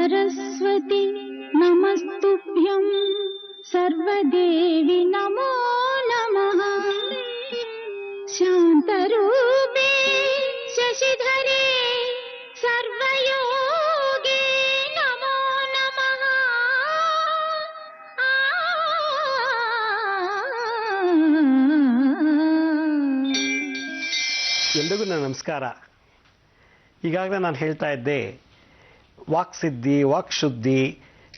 सरस्वती नमस्तुभ्यं सर्वदेवी नमो नमः शान्तरूपे शशिधरे सर्वयोगे नमो नमः ಎಲ್ರಿಗೂ ನನ್ನ ನಮಸ್ಕಾರ. ಈಗಾಗಲೇ ನಾನು ಹೇಳ್ತಾ ಇದ್ದೆ, ವಾಕ್ಸಿದ್ಧಿ, ವಾಕ್ಶುದ್ಧಿ,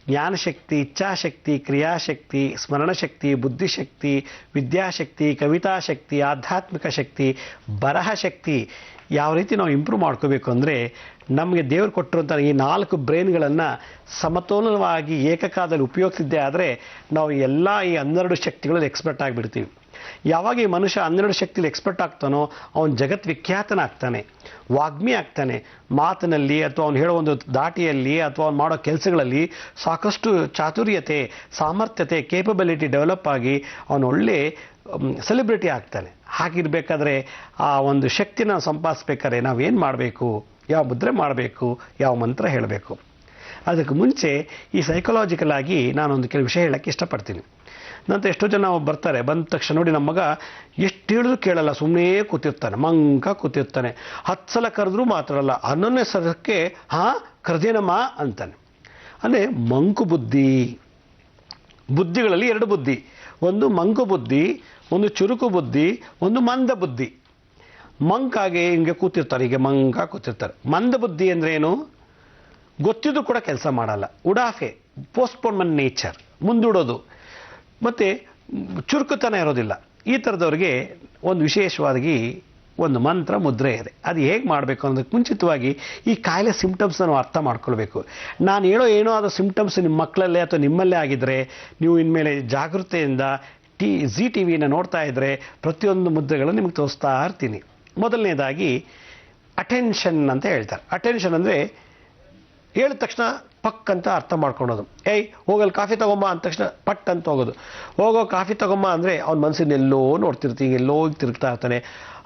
ಜ್ಞಾನಶಕ್ತಿ, ಇಚ್ಛಾಶಕ್ತಿ, ಕ್ರಿಯಾಶಕ್ತಿ, ಸ್ಮರಣಶಕ್ತಿ, ಬುದ್ಧಿಶಕ್ತಿ, ವಿದ್ಯಾಶಕ್ತಿ, ಕವಿತಾಶಕ್ತಿ, ಆಧ್ಯಾತ್ಮಿಕ ಶಕ್ತಿ, ಬರಹ ಶಕ್ತಿ ಯಾವ ರೀತಿ ನಾವು ಇಂಪ್ರೂವ್ ಮಾಡ್ಕೋಬೇಕು ಅಂದರೆ, ನಮಗೆ ದೇವರು ಕೊಟ್ಟಿರುವಂಥ ಈ 4 ಬ್ರೈನ್ಗಳನ್ನು ಸಮತೋಲನವಾಗಿ ಏಕಕಾಲದಲ್ಲಿ ಉಪಯೋಗಿಸಿದ್ದೇ ಆದರೆ ನಾವು ಎಲ್ಲ ಈ 12 ಶಕ್ತಿಗಳಲ್ಲಿ ಎಕ್ಸ್ಪರ್ಟ್ ಆಗಿಬಿಡ್ತೀವಿ. ಯಾವಾಗ ಈ ಮನುಷ್ಯ 12 ಶಕ್ತಿಯಲ್ಲಿ ಎಕ್ಸ್ಪರ್ಟ್ ಆಗ್ತಾನೋ ಅವನು ಜಗತ್ವಿಖ್ಯಾತನಾಗ್ತಾನೆ, ವಾಗ್ಮಿ ಆಗ್ತಾನೆ. ಮಾತಿನಲ್ಲಿ ಅಥವಾ ಅವನು ಹೇಳೋ ಒಂದು ದಾಟಿಯಲ್ಲಿ ಅಥವಾ ಅವನು ಮಾಡೋ ಕೆಲಸಗಳಲ್ಲಿ ಸಾಕಷ್ಟು ಚಾತುರ್ಯತೆ, ಸಾಮರ್ಥ್ಯತೆ, ಕೇಪಬಿಲಿಟಿ ಡೆವಲಪ್ ಆಗಿ ಅವನು ಒಳ್ಳೆ ಸೆಲೆಬ್ರಿಟಿ ಆಗ್ತಾನೆ. ಹಾಗಿರಬೇಕಾದ್ರೆ ಆ ಒಂದು ಶಕ್ತಿನ ಸಂಪಾದಿಸ್ಬೇಕಾದ್ರೆ ನಾವೇನು ಮಾಡಬೇಕು, ಯಾವ ಮುದ್ರೆ ಮಾಡಬೇಕು, ಯಾವ ಮಂತ್ರ ಹೇಳಬೇಕು? ಅದಕ್ಕೆ ಮುಂಚೆ ಈ ಸೈಕಲಾಜಿಕಲ್ ಆಗಿ ನಾನೊಂದು ಕೆಲವು ವಿಷಯ ಹೇಳೋಕ್ಕೆ ಇಷ್ಟಪಡ್ತೀನಿ. ನಂತರ ಎಷ್ಟೋ ಜನ ಬರ್ತಾರೆ, ಬಂದ ತಕ್ಷಣ ನೋಡಿ ನಮ್ಮ ಮಗ ಎಷ್ಟು ಹೇಳಿದ್ರು ಕೇಳಲ್ಲ, ಸುಮ್ಮನೆ ಕೂತಿರ್ತಾನೆ, ಮಂಕ ಕೂತಿರ್ತಾನೆ. 10 ಸಲ ಕರೆದ್ರೂ ಮಾತ್ರಲ್ಲ, 11ನೇ ಸಲಕ್ಕೆ ಕರೆದೇನಮ್ಮ ಅಂತಾನೆ. ಅಂದರೆ ಮಂಕು ಬುದ್ಧಿ. ಬುದ್ಧಿಗಳಲ್ಲಿ 2 ಬುದ್ಧಿ, ಒಂದು ಮಂಕು ಬುದ್ಧಿ, ಒಂದು ಚುರುಕು ಬುದ್ಧಿ, ಒಂದು ಮಂದ ಬುದ್ಧಿ. ಮಂಕಾಗೆ ಹಿಂಗೆ ಕೂತಿರ್ತಾರೆ, ಹೀಗೆ ಮಂಕ ಕೂತಿರ್ತಾರೆ. ಮಂದ ಬುದ್ಧಿ ಅಂದರೆ ಏನು? ಗೊತ್ತಿದ್ದು ಕೂಡ ಕೆಲಸ ಮಾಡಲ್ಲ, ಉಡಾಫೆ, ಪೋಸ್ಟ್ಪೋನ್ಮೆಂಟ್ ನೇಚರ್, ಮುಂದೂಡೋದು, ಮತ್ತು ಚುರುಕುತನ ಇರೋದಿಲ್ಲ. ಈ ಥರದವ್ರಿಗೆ ಒಂದು ವಿಶೇಷವಾಗಿ ಒಂದು ಮಂತ್ರ ಮುದ್ರೆ ಇದೆ. ಅದು ಹೇಗೆ ಮಾಡಬೇಕು ಅನ್ನೋದಕ್ಕೆ ಮುಂಚಿತವಾಗಿ ಈ ಕಾಯಿಲೆ ಸಿಂಪ್ಟಮ್ಸ್ನ ನಾವು ಅರ್ಥ ಮಾಡ್ಕೊಳ್ಬೇಕು. ನಾನು ಹೇಳೋ ಏನೋ ಆದ ಸಿಂಪ್ಟಮ್ಸ್ ನಿಮ್ಮ ಮಕ್ಕಳಲ್ಲೇ ಅಥವಾ ನಿಮ್ಮಲ್ಲೇ ಆಗಿದ್ದರೆ ನೀವು ಇನ್ಮೇಲೆ ಜಾಗೃತೆಯಿಂದ ಜಿ ಟಿ ವಿನ ನೋಡ್ತಾ ಇದ್ದರೆ ಪ್ರತಿಯೊಂದು ಮುದ್ರೆಗಳನ್ನು ನಿಮಗೆ ತೋರಿಸ್ತಾ ಇರ್ತೀನಿ. ಮೊದಲನೇದಾಗಿ ಅಟೆನ್ಷನ್ ಅಂತ ಹೇಳ್ತಾರೆ. ಅಟೆನ್ಷನ್ ಅಂದರೆ ಹೇಳಿದ ತಕ್ಷಣ ಪಕ್ ಅಂತ ಅರ್ಥ ಮಾಡ್ಕೊಳೋದು. ಹೋಗಲ್ಲಿ ಕಾಫಿ ತಗೊಂಬ ಅಂದ ತಕ್ಷಣ ಪಟ್ ಅಂತ ಹೋಗೋದು. ಹೋಗೋ ಕಾಫಿ ತಗೊಂಬ ಅಂದರೆ ಅವ್ನ ಮನಸ್ಸಿನ ಎಲ್ಲೋ ನೋಡ್ತಿರ್ತೀನಿ, ಎಲ್ಲೋ ತಿರುಗ್ತಾ ಇರ್ತಾನೆ.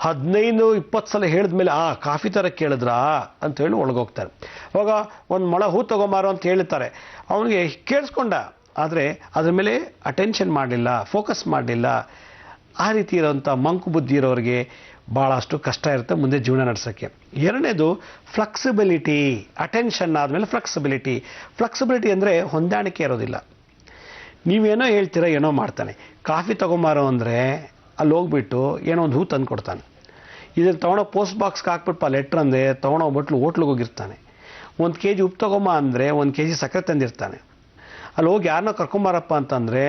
15-20 ಸಲ ಹೇಳಿದ್ಮೇಲೆ ಕಾಫಿ ಥರ ಕೇಳಿದ್ರಾ ಅಂತ ಹೇಳಿ ಒಳಗೋಗ್ತಾನೆ. ಹೋಗ ಒಂದು ಮೊಳ ಹೂ ತಗೊಂಬಾರೋ ಅಂತ ಹೇಳ್ತಾರೆ, ಅವನಿಗೆ ಕೇಳಿಸ್ಕೊಂಡ, ಆದರೆ ಅದ್ರ ಮೇಲೆ ಅಟೆನ್ಷನ್ ಮಾಡಲಿಲ್ಲ, ಫೋಕಸ್ ಮಾಡಲಿಲ್ಲ. ಆ ರೀತಿ ಇರೋಂಥ ಮಂಕು ಬುದ್ಧಿ ಇರೋರಿಗೆ ಭಾಳಷ್ಟು ಕಷ್ಟ ಇರುತ್ತೆ ಮುಂದೆ ಜೀವನ ನಡೆಸೋಕ್ಕೆ. ಎರಡನೇದು ಫ್ಲೆಕ್ಸಿಬಿಲಿಟಿ. ಅಟೆನ್ಷನ್ ಆದಮೇಲೆ ಫ್ಲೆಕ್ಸಿಬಿಲಿಟಿ. ಫ್ಲೆಕ್ಸಿಬಿಲಿಟಿ ಅಂದರೆ ಹೊಂದಾಣಿಕೆ ಇರೋದಿಲ್ಲ. ನೀವೇನೋ ಹೇಳ್ತೀರ, ಏನೋ ಮಾಡ್ತಾನೆ. ಕಾಫಿ ತೊಗೊಂಬಾರೋ ಅಂದರೆ ಅಲ್ಲಿ ಹೋಗ್ಬಿಟ್ಟು ಏನೋ ಒಂದು ಹೂ ತಂದು ಕೊಡ್ತಾನೆ. ಇದನ್ನು ತೊಗೊಂಡೋಗಿ ಪೋಸ್ಟ್ ಬಾಕ್ಸ್ಗೆ ಹಾಕ್ಬಿಟ್ಟು ಲೆಟ್ರ್ ಅಂದರೆ ತೊಗೊಂಡೋಗ್ಬಿಟ್ಟು ಹೋಟ್ಲಿಗೆ ಹೋಗಿರ್ತಾನೆ. 1 kg ಉಪ್ಪು ತೊಗೊಂಬ ಅಂದರೆ 1 kg ಸಕ್ಕರೆ ತಂದಿರ್ತಾನೆ. ಅಲ್ಲಿ ಹೋಗಿ ಯಾರನ್ನೋ ಕರ್ಕೊಂಬಾರಪ್ಪ ಅಂತಂದರೆ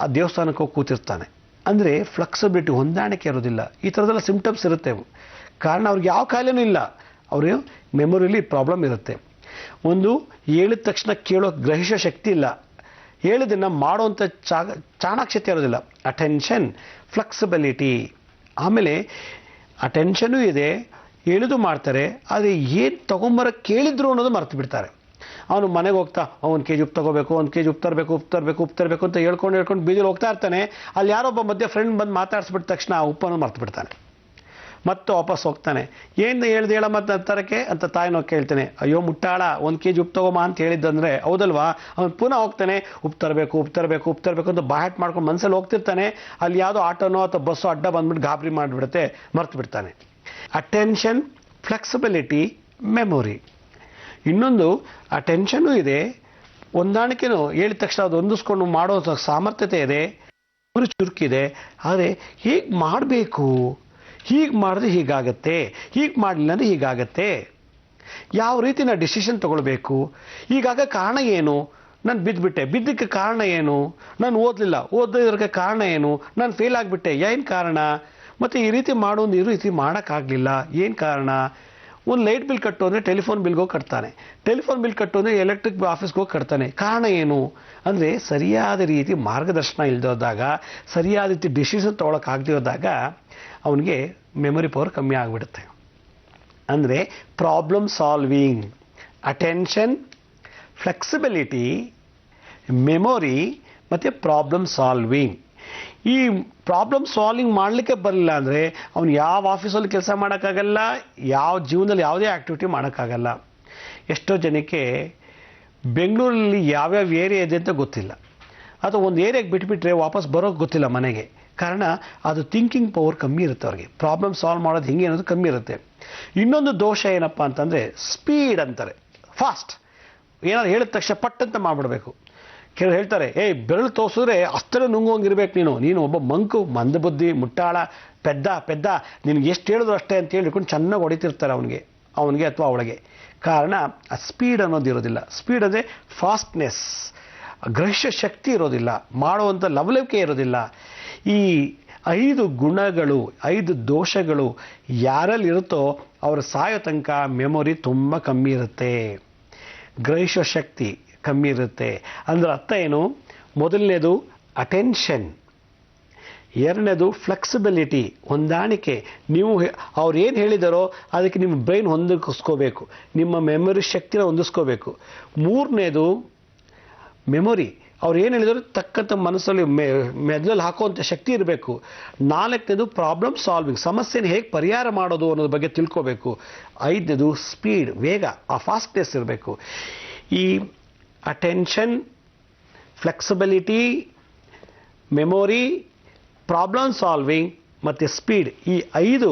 ಆ ದೇವಸ್ಥಾನಕ್ಕೆ ಹೋಗಿ ಕೂತಿರ್ತಾನೆ. ಅಂದರೆ ಫ್ಲೆಕ್ಸಿಬಿಲಿಟಿ, ಹೊಂದಾಣಿಕೆ ಇರೋದಿಲ್ಲ. ಈ ಥರದೆಲ್ಲ ಸಿಂಪ್ಟಮ್ಸ್ ಇರುತ್ತೆ. ಕಾರಣ ಅವ್ರಿಗೆ ಯಾವ ಕಾಯಿಲೆನೂ ಇಲ್ಲ, ಅವ್ರಿಗೆ ಮೆಮೊರಿಲಿ ಪ್ರಾಬ್ಲಮ್ ಇರುತ್ತೆ. ಒಂದು ಹೇಳಿದ ತಕ್ಷಣ ಕೇಳೋ ಗ್ರಹಿಸೋ ಶಕ್ತಿ ಇಲ್ಲ, ಹೇಳಿದ್ದನ್ನು ಮಾಡೋವಂಥ ಚಾಣಾಕ್ಷತೆ ಇರೋದಿಲ್ಲ. Attention, flexibility. ಆಮೇಲೆ ಅಟೆನ್ಷನೂ ಇದೆ, ಹೇಳಿದು ಮಾಡ್ತಾರೆ, ಆದರೆ ಏನು ತೊಗೊಂಬರ ಕೇಳಿದ್ರು ಅನ್ನೋದು ಮರ್ತು ಬಿಡ್ತಾರೆ. ಅವನು ಮನೆಗೆ ಹೋಗ್ತಾ 1 kg ಉಪ್ಪು ತಗೋಬೇಕು, 1 kg ಉಪ್ಪು ತರಬೇಕು ಅಂತ ಹೇಳ್ಕೊಂಡು ಬೀದಿಲಿ ಹೋಗ್ತಾ ಇರ್ತಾನೆ. ಅಲ್ಲಿ ಯಾರೊಬ್ಬ ಮಧ್ಯೆ ಫ್ರೆಂಡ್ ಬಂದು ಮಾತಾಡಿಸ್ಬಿಟ್ಟ ತಕ್ಷಣ ಆ ಉಪ್ಪನ್ನು ಮರ್ತು ಬಿಡ್ತಾನೆ. ಮತ್ತೆ ವಾಪಸ್ ಹೋಗ್ತಾನೆ. ಏನು ಹೇಳ್ದು ಹೇಳ ಮತ್ತೆ ತರಕ್ಕೆ ಅಂತ ತಾಯಿನೋ ಕೇಳ್ತಾನೆ. ಅಯ್ಯೋ ಮುಟ್ಟಾಳ, 1 kg ಉಪ್ಪು ತಗೋಮ ಅಂತ ಹೇಳಿದ್ದಂದರೆ ಹೌದಲ್ವಾ? ಅವನು ಪುನಃ ಹೋಗ್ತಾನೆ, ಉಪ್ಪು ತರಬೇಕು ಅಂತ ಬಾಯಟ್ ಮಾಡ್ಕೊಂಡು ಮನಸ್ಸಲ್ಲಿ ಹೋಗ್ತಿರ್ತಾನೆ. ಅಲ್ಲಿ ಯಾವುದೋ ಆಟೋನೋ ಅಥವಾ ಬಸ್ಸೋ ಅಡ್ಡ ಬಂದ್ಬಿಟ್ಟು ಗಾಬರಿ ಮಾಡಿಬಿಡುತ್ತೆ, ಮರ್ತು ಬಿಡ್ತಾನೆ. Attention, flexibility, memory. ಇನ್ನೊಂದು ಅಟೆನ್ಷನೂ ಇದೆ, ಹೊಂದಾಣಿಕೆನೂ, ಹೇಳಿದ ತಕ್ಷಣ ಅದು ಹೊಂದಿಸ್ಕೊಂಡು ಮಾಡೋ ಸಾಮರ್ಥ್ಯತೆ ಇದೆ, ಚುರುಕಿದೆ. ಆದರೆ ಹೀಗೆ ಮಾಡಬೇಕು, ಹೀಗೆ ಮಾಡಿದ್ರೆ ಹೀಗಾಗತ್ತೆ, ಹೀಗೆ ಮಾಡಲಿಲ್ಲ ಅಂದರೆ ಹೀಗಾಗತ್ತೆ. ಯಾವ ರೀತಿ ನಾನು ಡಿಸಿಷನ್ ತೊಗೊಳ್ಬೇಕು, ಹೀಗಾಗ ಕಾರಣ ಏನು? ನಾನು ಬಿದ್ದಕ್ಕೆ ಕಾರಣ ಏನು? ನಾನು ಓದಲಿದ್ದಕ್ಕೆ ಕಾರಣ ಏನು? ನಾನು ಫೇಲ್ ಆಗಿಬಿಟ್ಟೆ, ಏನು ಕಾರಣ? ಮತ್ತು ಈ ರೀತಿ ಮಾಡೋದು ಈ ರೀತಿ ಮಾಡೋಕ್ಕಾಗಲಿಲ್ಲ, ಏನು ಕಾರಣ? ಒಂದು ಲೈಟ್ ಬಿಲ್ ಕಟ್ಟು ಅಂದರೆ ಟೆಲಿಫೋನ್ ಬಿಲ್ಗೆ ಹೋಗಿ ಕಟ್ತಾನೆ, ಟೆಲಿಫೋನ್ ಬಿಲ್ ಕಟ್ಟು ಅಂದರೆ ಎಲೆಕ್ಟ್ರಿಕ್ ಆಫೀಸ್ಗೆ ಹೋಗಿ ಕಟ್ತಾನೆ. ಕಾರಣ ಏನು? ಅಂದರೆ ಸರಿಯಾದ ರೀತಿ ಮಾರ್ಗದರ್ಶನ ಇಲ್ಲದೋದಾಗ, ಸರಿಯಾದ ರೀತಿ ಡಿಸಿಷನ್ ತೊಗೊಳಕ್ಕಾಗದಿರೋದಾಗ ಅವನಿಗೆ ಮೆಮೊರಿ ಪವರ್ ಕಮ್ಮಿ ಆಗಿಬಿಡುತ್ತೆ. ಅಂದರೆ problem solving, attention, flexibility, memory ಮತ್ತು ಪ್ರಾಬ್ಲಮ್ ಸಾಲ್ವಿಂಗ್. ಈ ಪ್ರಾಬ್ಲಮ್ ಸಾಲ್ವಿಂಗ್ ಮಾಡಲಿಕ್ಕೆ ಬರಲಿಲ್ಲ ಅಂದರೆ ಅವನು ಯಾವ ಆಫೀಸಲ್ಲಿ ಕೆಲಸ ಮಾಡೋಕ್ಕಾಗಲ್ಲ, ಯಾವ ಜೀವನದಲ್ಲಿ ಯಾವುದೇ ಆ್ಯಕ್ಟಿವಿಟಿ ಮಾಡೋಕ್ಕಾಗಲ್ಲ. ಎಷ್ಟೋ ಜನಕ್ಕೆ ಬೆಂಗಳೂರಲ್ಲಿ ಯಾವ್ಯಾವ ಏರಿಯಾ ಇದೆ ಅಂತ ಗೊತ್ತಿಲ್ಲ, ಅಥವಾ ಒಂದು ಏರಿಯಾಗೆ ಬಿಟ್ಬಿಟ್ರೆ ವಾಪಸ್ ಬರೋಕ್ಕೆ ಗೊತ್ತಿಲ್ಲ ಮನೆಗೆ. ಕಾರಣ ಅದು ಥಿಂಕಿಂಗ್ ಪವರ್ ಕಮ್ಮಿ ಇರುತ್ತೆ ಅವ್ರಿಗೆ, ಪ್ರಾಬ್ಲಮ್ ಸಾಲ್ವ್ ಮಾಡೋದು ಹೆಂಗೆ ಅನ್ನೋದು ಕಮ್ಮಿ ಇರುತ್ತೆ. ಇನ್ನೊಂದು ದೋಷ ಏನಪ್ಪ ಅಂತಂದರೆ ಸ್ಪೀಡ್ ಅಂತಾರೆ, ಫಾಸ್ಟ್. ಏನಾದ್ರು ಹೇಳಿದ ತಕ್ಷಣ ಪಟ್ಟಂತ ಮಾಡಿಬಿಡ್ಬೇಕು. ಕೆಲವರು ಹೇಳ್ತಾರೆ, ಬೆರಳು ತೋರಿಸಿದ್ರೆ ಅಷ್ಟೇ ನುಂಗೋಂಗಿರ್ಬೇಕು ನೀನು ಒಬ್ಬ ಮಂಕು, ಮಂದಬುದ್ಧಿ, ಮುಟ್ಟಾಳ, ಪೆದ್ದ, ನಿನಗೆ ಎಷ್ಟು ಹೇಳಿದ್ರು ಅಷ್ಟೇ ಅಂತ ಹೇಳ್ಕೊಂಡು ಚೆನ್ನಾಗಿ ಹೊಡಿತಿರ್ತಾರೆ ಅವನಿಗೆ ಅಥವಾ ಅವಳಿಗೆ. ಕಾರಣ ಆ ಸ್ಪೀಡ್ ಅನ್ನೋದು ಇರೋದಿಲ್ಲ. ಸ್ಪೀಡ್ ಅಂದರೆ ಫಾಸ್ಟ್ನೆಸ್, ಗ್ರಹಿಷ್ಯ ಶಕ್ತಿ ಇರೋದಿಲ್ಲ, ಮಾಡುವಂಥ ಲವಲವಿಕೆ ಇರೋದಿಲ್ಲ. ಈ 5 ಗುಣಗಳು, 5 ದೋಷಗಳು ಯಾರಲ್ಲಿ ಇರುತ್ತೋ ಅವ್ರ ಸಾಯೋ ತನಕ ಮೆಮೊರಿ ತುಂಬ ಕಮ್ಮಿ ಇರುತ್ತೆ, ಗ್ರಹಿಸುವ ಶಕ್ತಿ ಕಮ್ಮಿ ಇರುತ್ತೆ. ಅಂದ್ರೆ ಅರ್ಥ ಏನು? ಮೊದಲನೇದು ಅಟೆನ್ಷನ್, ಎರಡನೇದು ಫ್ಲೆಕ್ಸಿಬಿಲಿಟಿ, ಹೊಂದಾಣಿಕೆ. ನೀವು ಅವ್ರು ಏನು ಹೇಳಿದಾರೋ ಅದಕ್ಕೆ ನಿಮ್ಮ ಬ್ರೈನ್ ಹೊಂದಿಸ್ಕೋಬೇಕು, ನಿಮ್ಮ ಮೆಮೊರಿ ಶಕ್ತಿನ ಹೊಂದಿಸ್ಕೋಬೇಕು. ಮೂರನೇದು ಮೆಮೊರಿ, ಅವ್ರು ಏನು ಹೇಳಿದ್ರು ತಕ್ಕಂಥ ಮನಸ್ಸಲ್ಲಿ ಮೆದುಳಲ್ಲಿ ಹಾಕುವಂಥ ಶಕ್ತಿ ಇರಬೇಕು. ನಾಲ್ಕನೇದು ಪ್ರಾಬ್ಲಮ್ ಸಾಲ್ವಿಂಗ್, ಸಮಸ್ಯೆನ ಹೇಗೆ ಪರಿಹಾರ ಮಾಡೋದು ಅನ್ನೋದ್ರ ಬಗ್ಗೆ ತಿಳ್ಕೋಬೇಕು. ಐದನೇದು ಸ್ಪೀಡ್, ವೇಗ, ಆ ಫಾಸ್ಟ್ನೆಸ್ ಇರಬೇಕು. ಈ attention, flexibility, memory, problem solving ಮತ್ತು ಸ್ಪೀಡ್, ಈ 5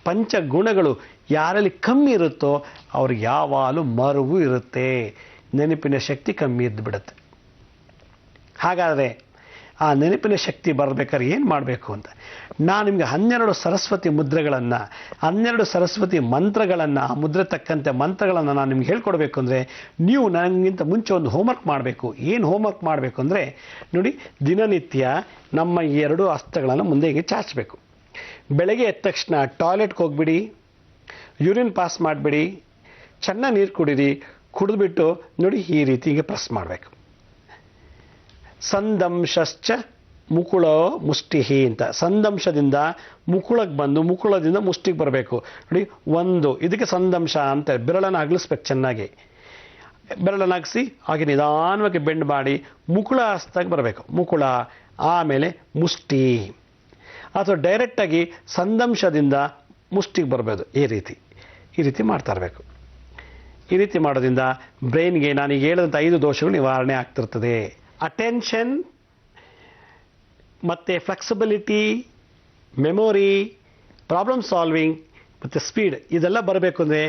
ಪಂಚಗುಣಗಳು ಯಾರಲ್ಲಿ ಕಮ್ಮಿ ಇರುತ್ತೋ ಅವ್ರಿಗೆ ಯಾವಾಗಲೂ ಮರುವು ಇರುತ್ತೆ, ನೆನಪಿನ ಶಕ್ತಿ ಕಮ್ಮಿ ಇದ್ದು ಬಿಡುತ್ತೆ. ಹಾಗಾದರೆ ಆ ನೆನಪಿನ ಶಕ್ತಿ ಬರಬೇಕಾದ್ರೆ ಏನು ಮಾಡಬೇಕು ಅಂತ ನಾನು ನಿಮಗೆ 12 ಸರಸ್ವತಿ ಮುದ್ರೆಗಳನ್ನು, 12 ಸರಸ್ವತಿ ಮಂತ್ರಗಳನ್ನು, ಆ ಮುದ್ರೆ ತಕ್ಕಂತೆ ಮಂತ್ರಗಳನ್ನು ನಾನು ನಿಮ್ಗೆ ಹೇಳ್ಕೊಡ್ಬೇಕು ಅಂದರೆ ನೀವು ನನಗಿಂತ ಮುಂಚೆ ಒಂದು ಹೋಮ್ವರ್ಕ್ ಮಾಡಬೇಕು. ಏನು ಹೋಮ್ವರ್ಕ್ ಮಾಡಬೇಕು ಅಂದರೆ ನೋಡಿ, ದಿನನಿತ್ಯ ನಮ್ಮ ಈ 2 ಹಸ್ತಗಳನ್ನು ಮುಂದೆ ಹೀಗೆ ಚಾಚಬೇಕು. ಬೆಳಗ್ಗೆ ಎದ್ದ ತಕ್ಷಣ ಟಾಯ್ಲೆಟ್ಗೆ ಹೋಗ್ಬಿಡಿ, ಯೂರಿನ್ ಪಾಸ್ ಮಾಡಿಬಿಡಿ, ಚೆನ್ನಾಗಿ ನೀರು ಕುಡೀರಿ, ಕುಡಿದ್ಬಿಟ್ಟು ನೋಡಿ ಈ ರೀತಿ ಹೀಗೆ ಪ್ರೆಸ್ ಮಾಡಬೇಕು. ಸಂದಂಶಶ್ಚ ಮುಕುಳ ಮುಷ್ಟಿಹಿ ಅಂತ, ಸಂದಂಶದಿಂದ ಮುಕುಳಕ್ಕೆ ಬಂದು ಮುಕುಳದಿಂದ ಮುಷ್ಟಿಗೆ ಬರಬೇಕು. ನೋಡಿ, ಇದಕ್ಕೆ ಸಂದಂಶ ಅಂತ. ಬೆರಳನ್ನು ಅಗಲಿಸ್ಬೇಕು, ಚೆನ್ನಾಗಿ ಬೆರಳನ್ನು ಅಗಸಿ ಹಾಗೆ ನಿಧಾನವಾಗಿ ಬೆಂಡ್ ಮಾಡಿ ಮುಕುಳ ಹಸ್ತಾಗಿ ಬರಬೇಕು. ಮುಕುಳ, ಆಮೇಲೆ ಮುಷ್ಟಿ, ಅಥವಾ ಡೈರೆಕ್ಟಾಗಿ ಸಂದಂಶದಿಂದ ಮುಷ್ಟಿಗೆ ಬರಬಹುದು. ಈ ರೀತಿ ಮಾಡ್ತಾ ಇರಬೇಕು. ಈ ರೀತಿ ಮಾಡೋದ್ರಿಂದ ಬ್ರೈನ್ಗೆ ನಾನೀಗ ಹೇಳಿದಂಥ 5 ದೋಷಗಳು ನಿವಾರಣೆ ಆಗ್ತಿರ್ತದೆ. ಅಟೆನ್ಷನ್ ಮತ್ತು ಫ್ಲೆಕ್ಸಿಬಿಲಿಟಿ, ಮೆಮೊರಿ, ಪ್ರಾಬ್ಲಮ್ ಸಾಲ್ವಿಂಗ್ ಮತ್ತು ಸ್ಪೀಡ್, ಇದೆಲ್ಲ ಬರಬೇಕು ಅಂದರೆ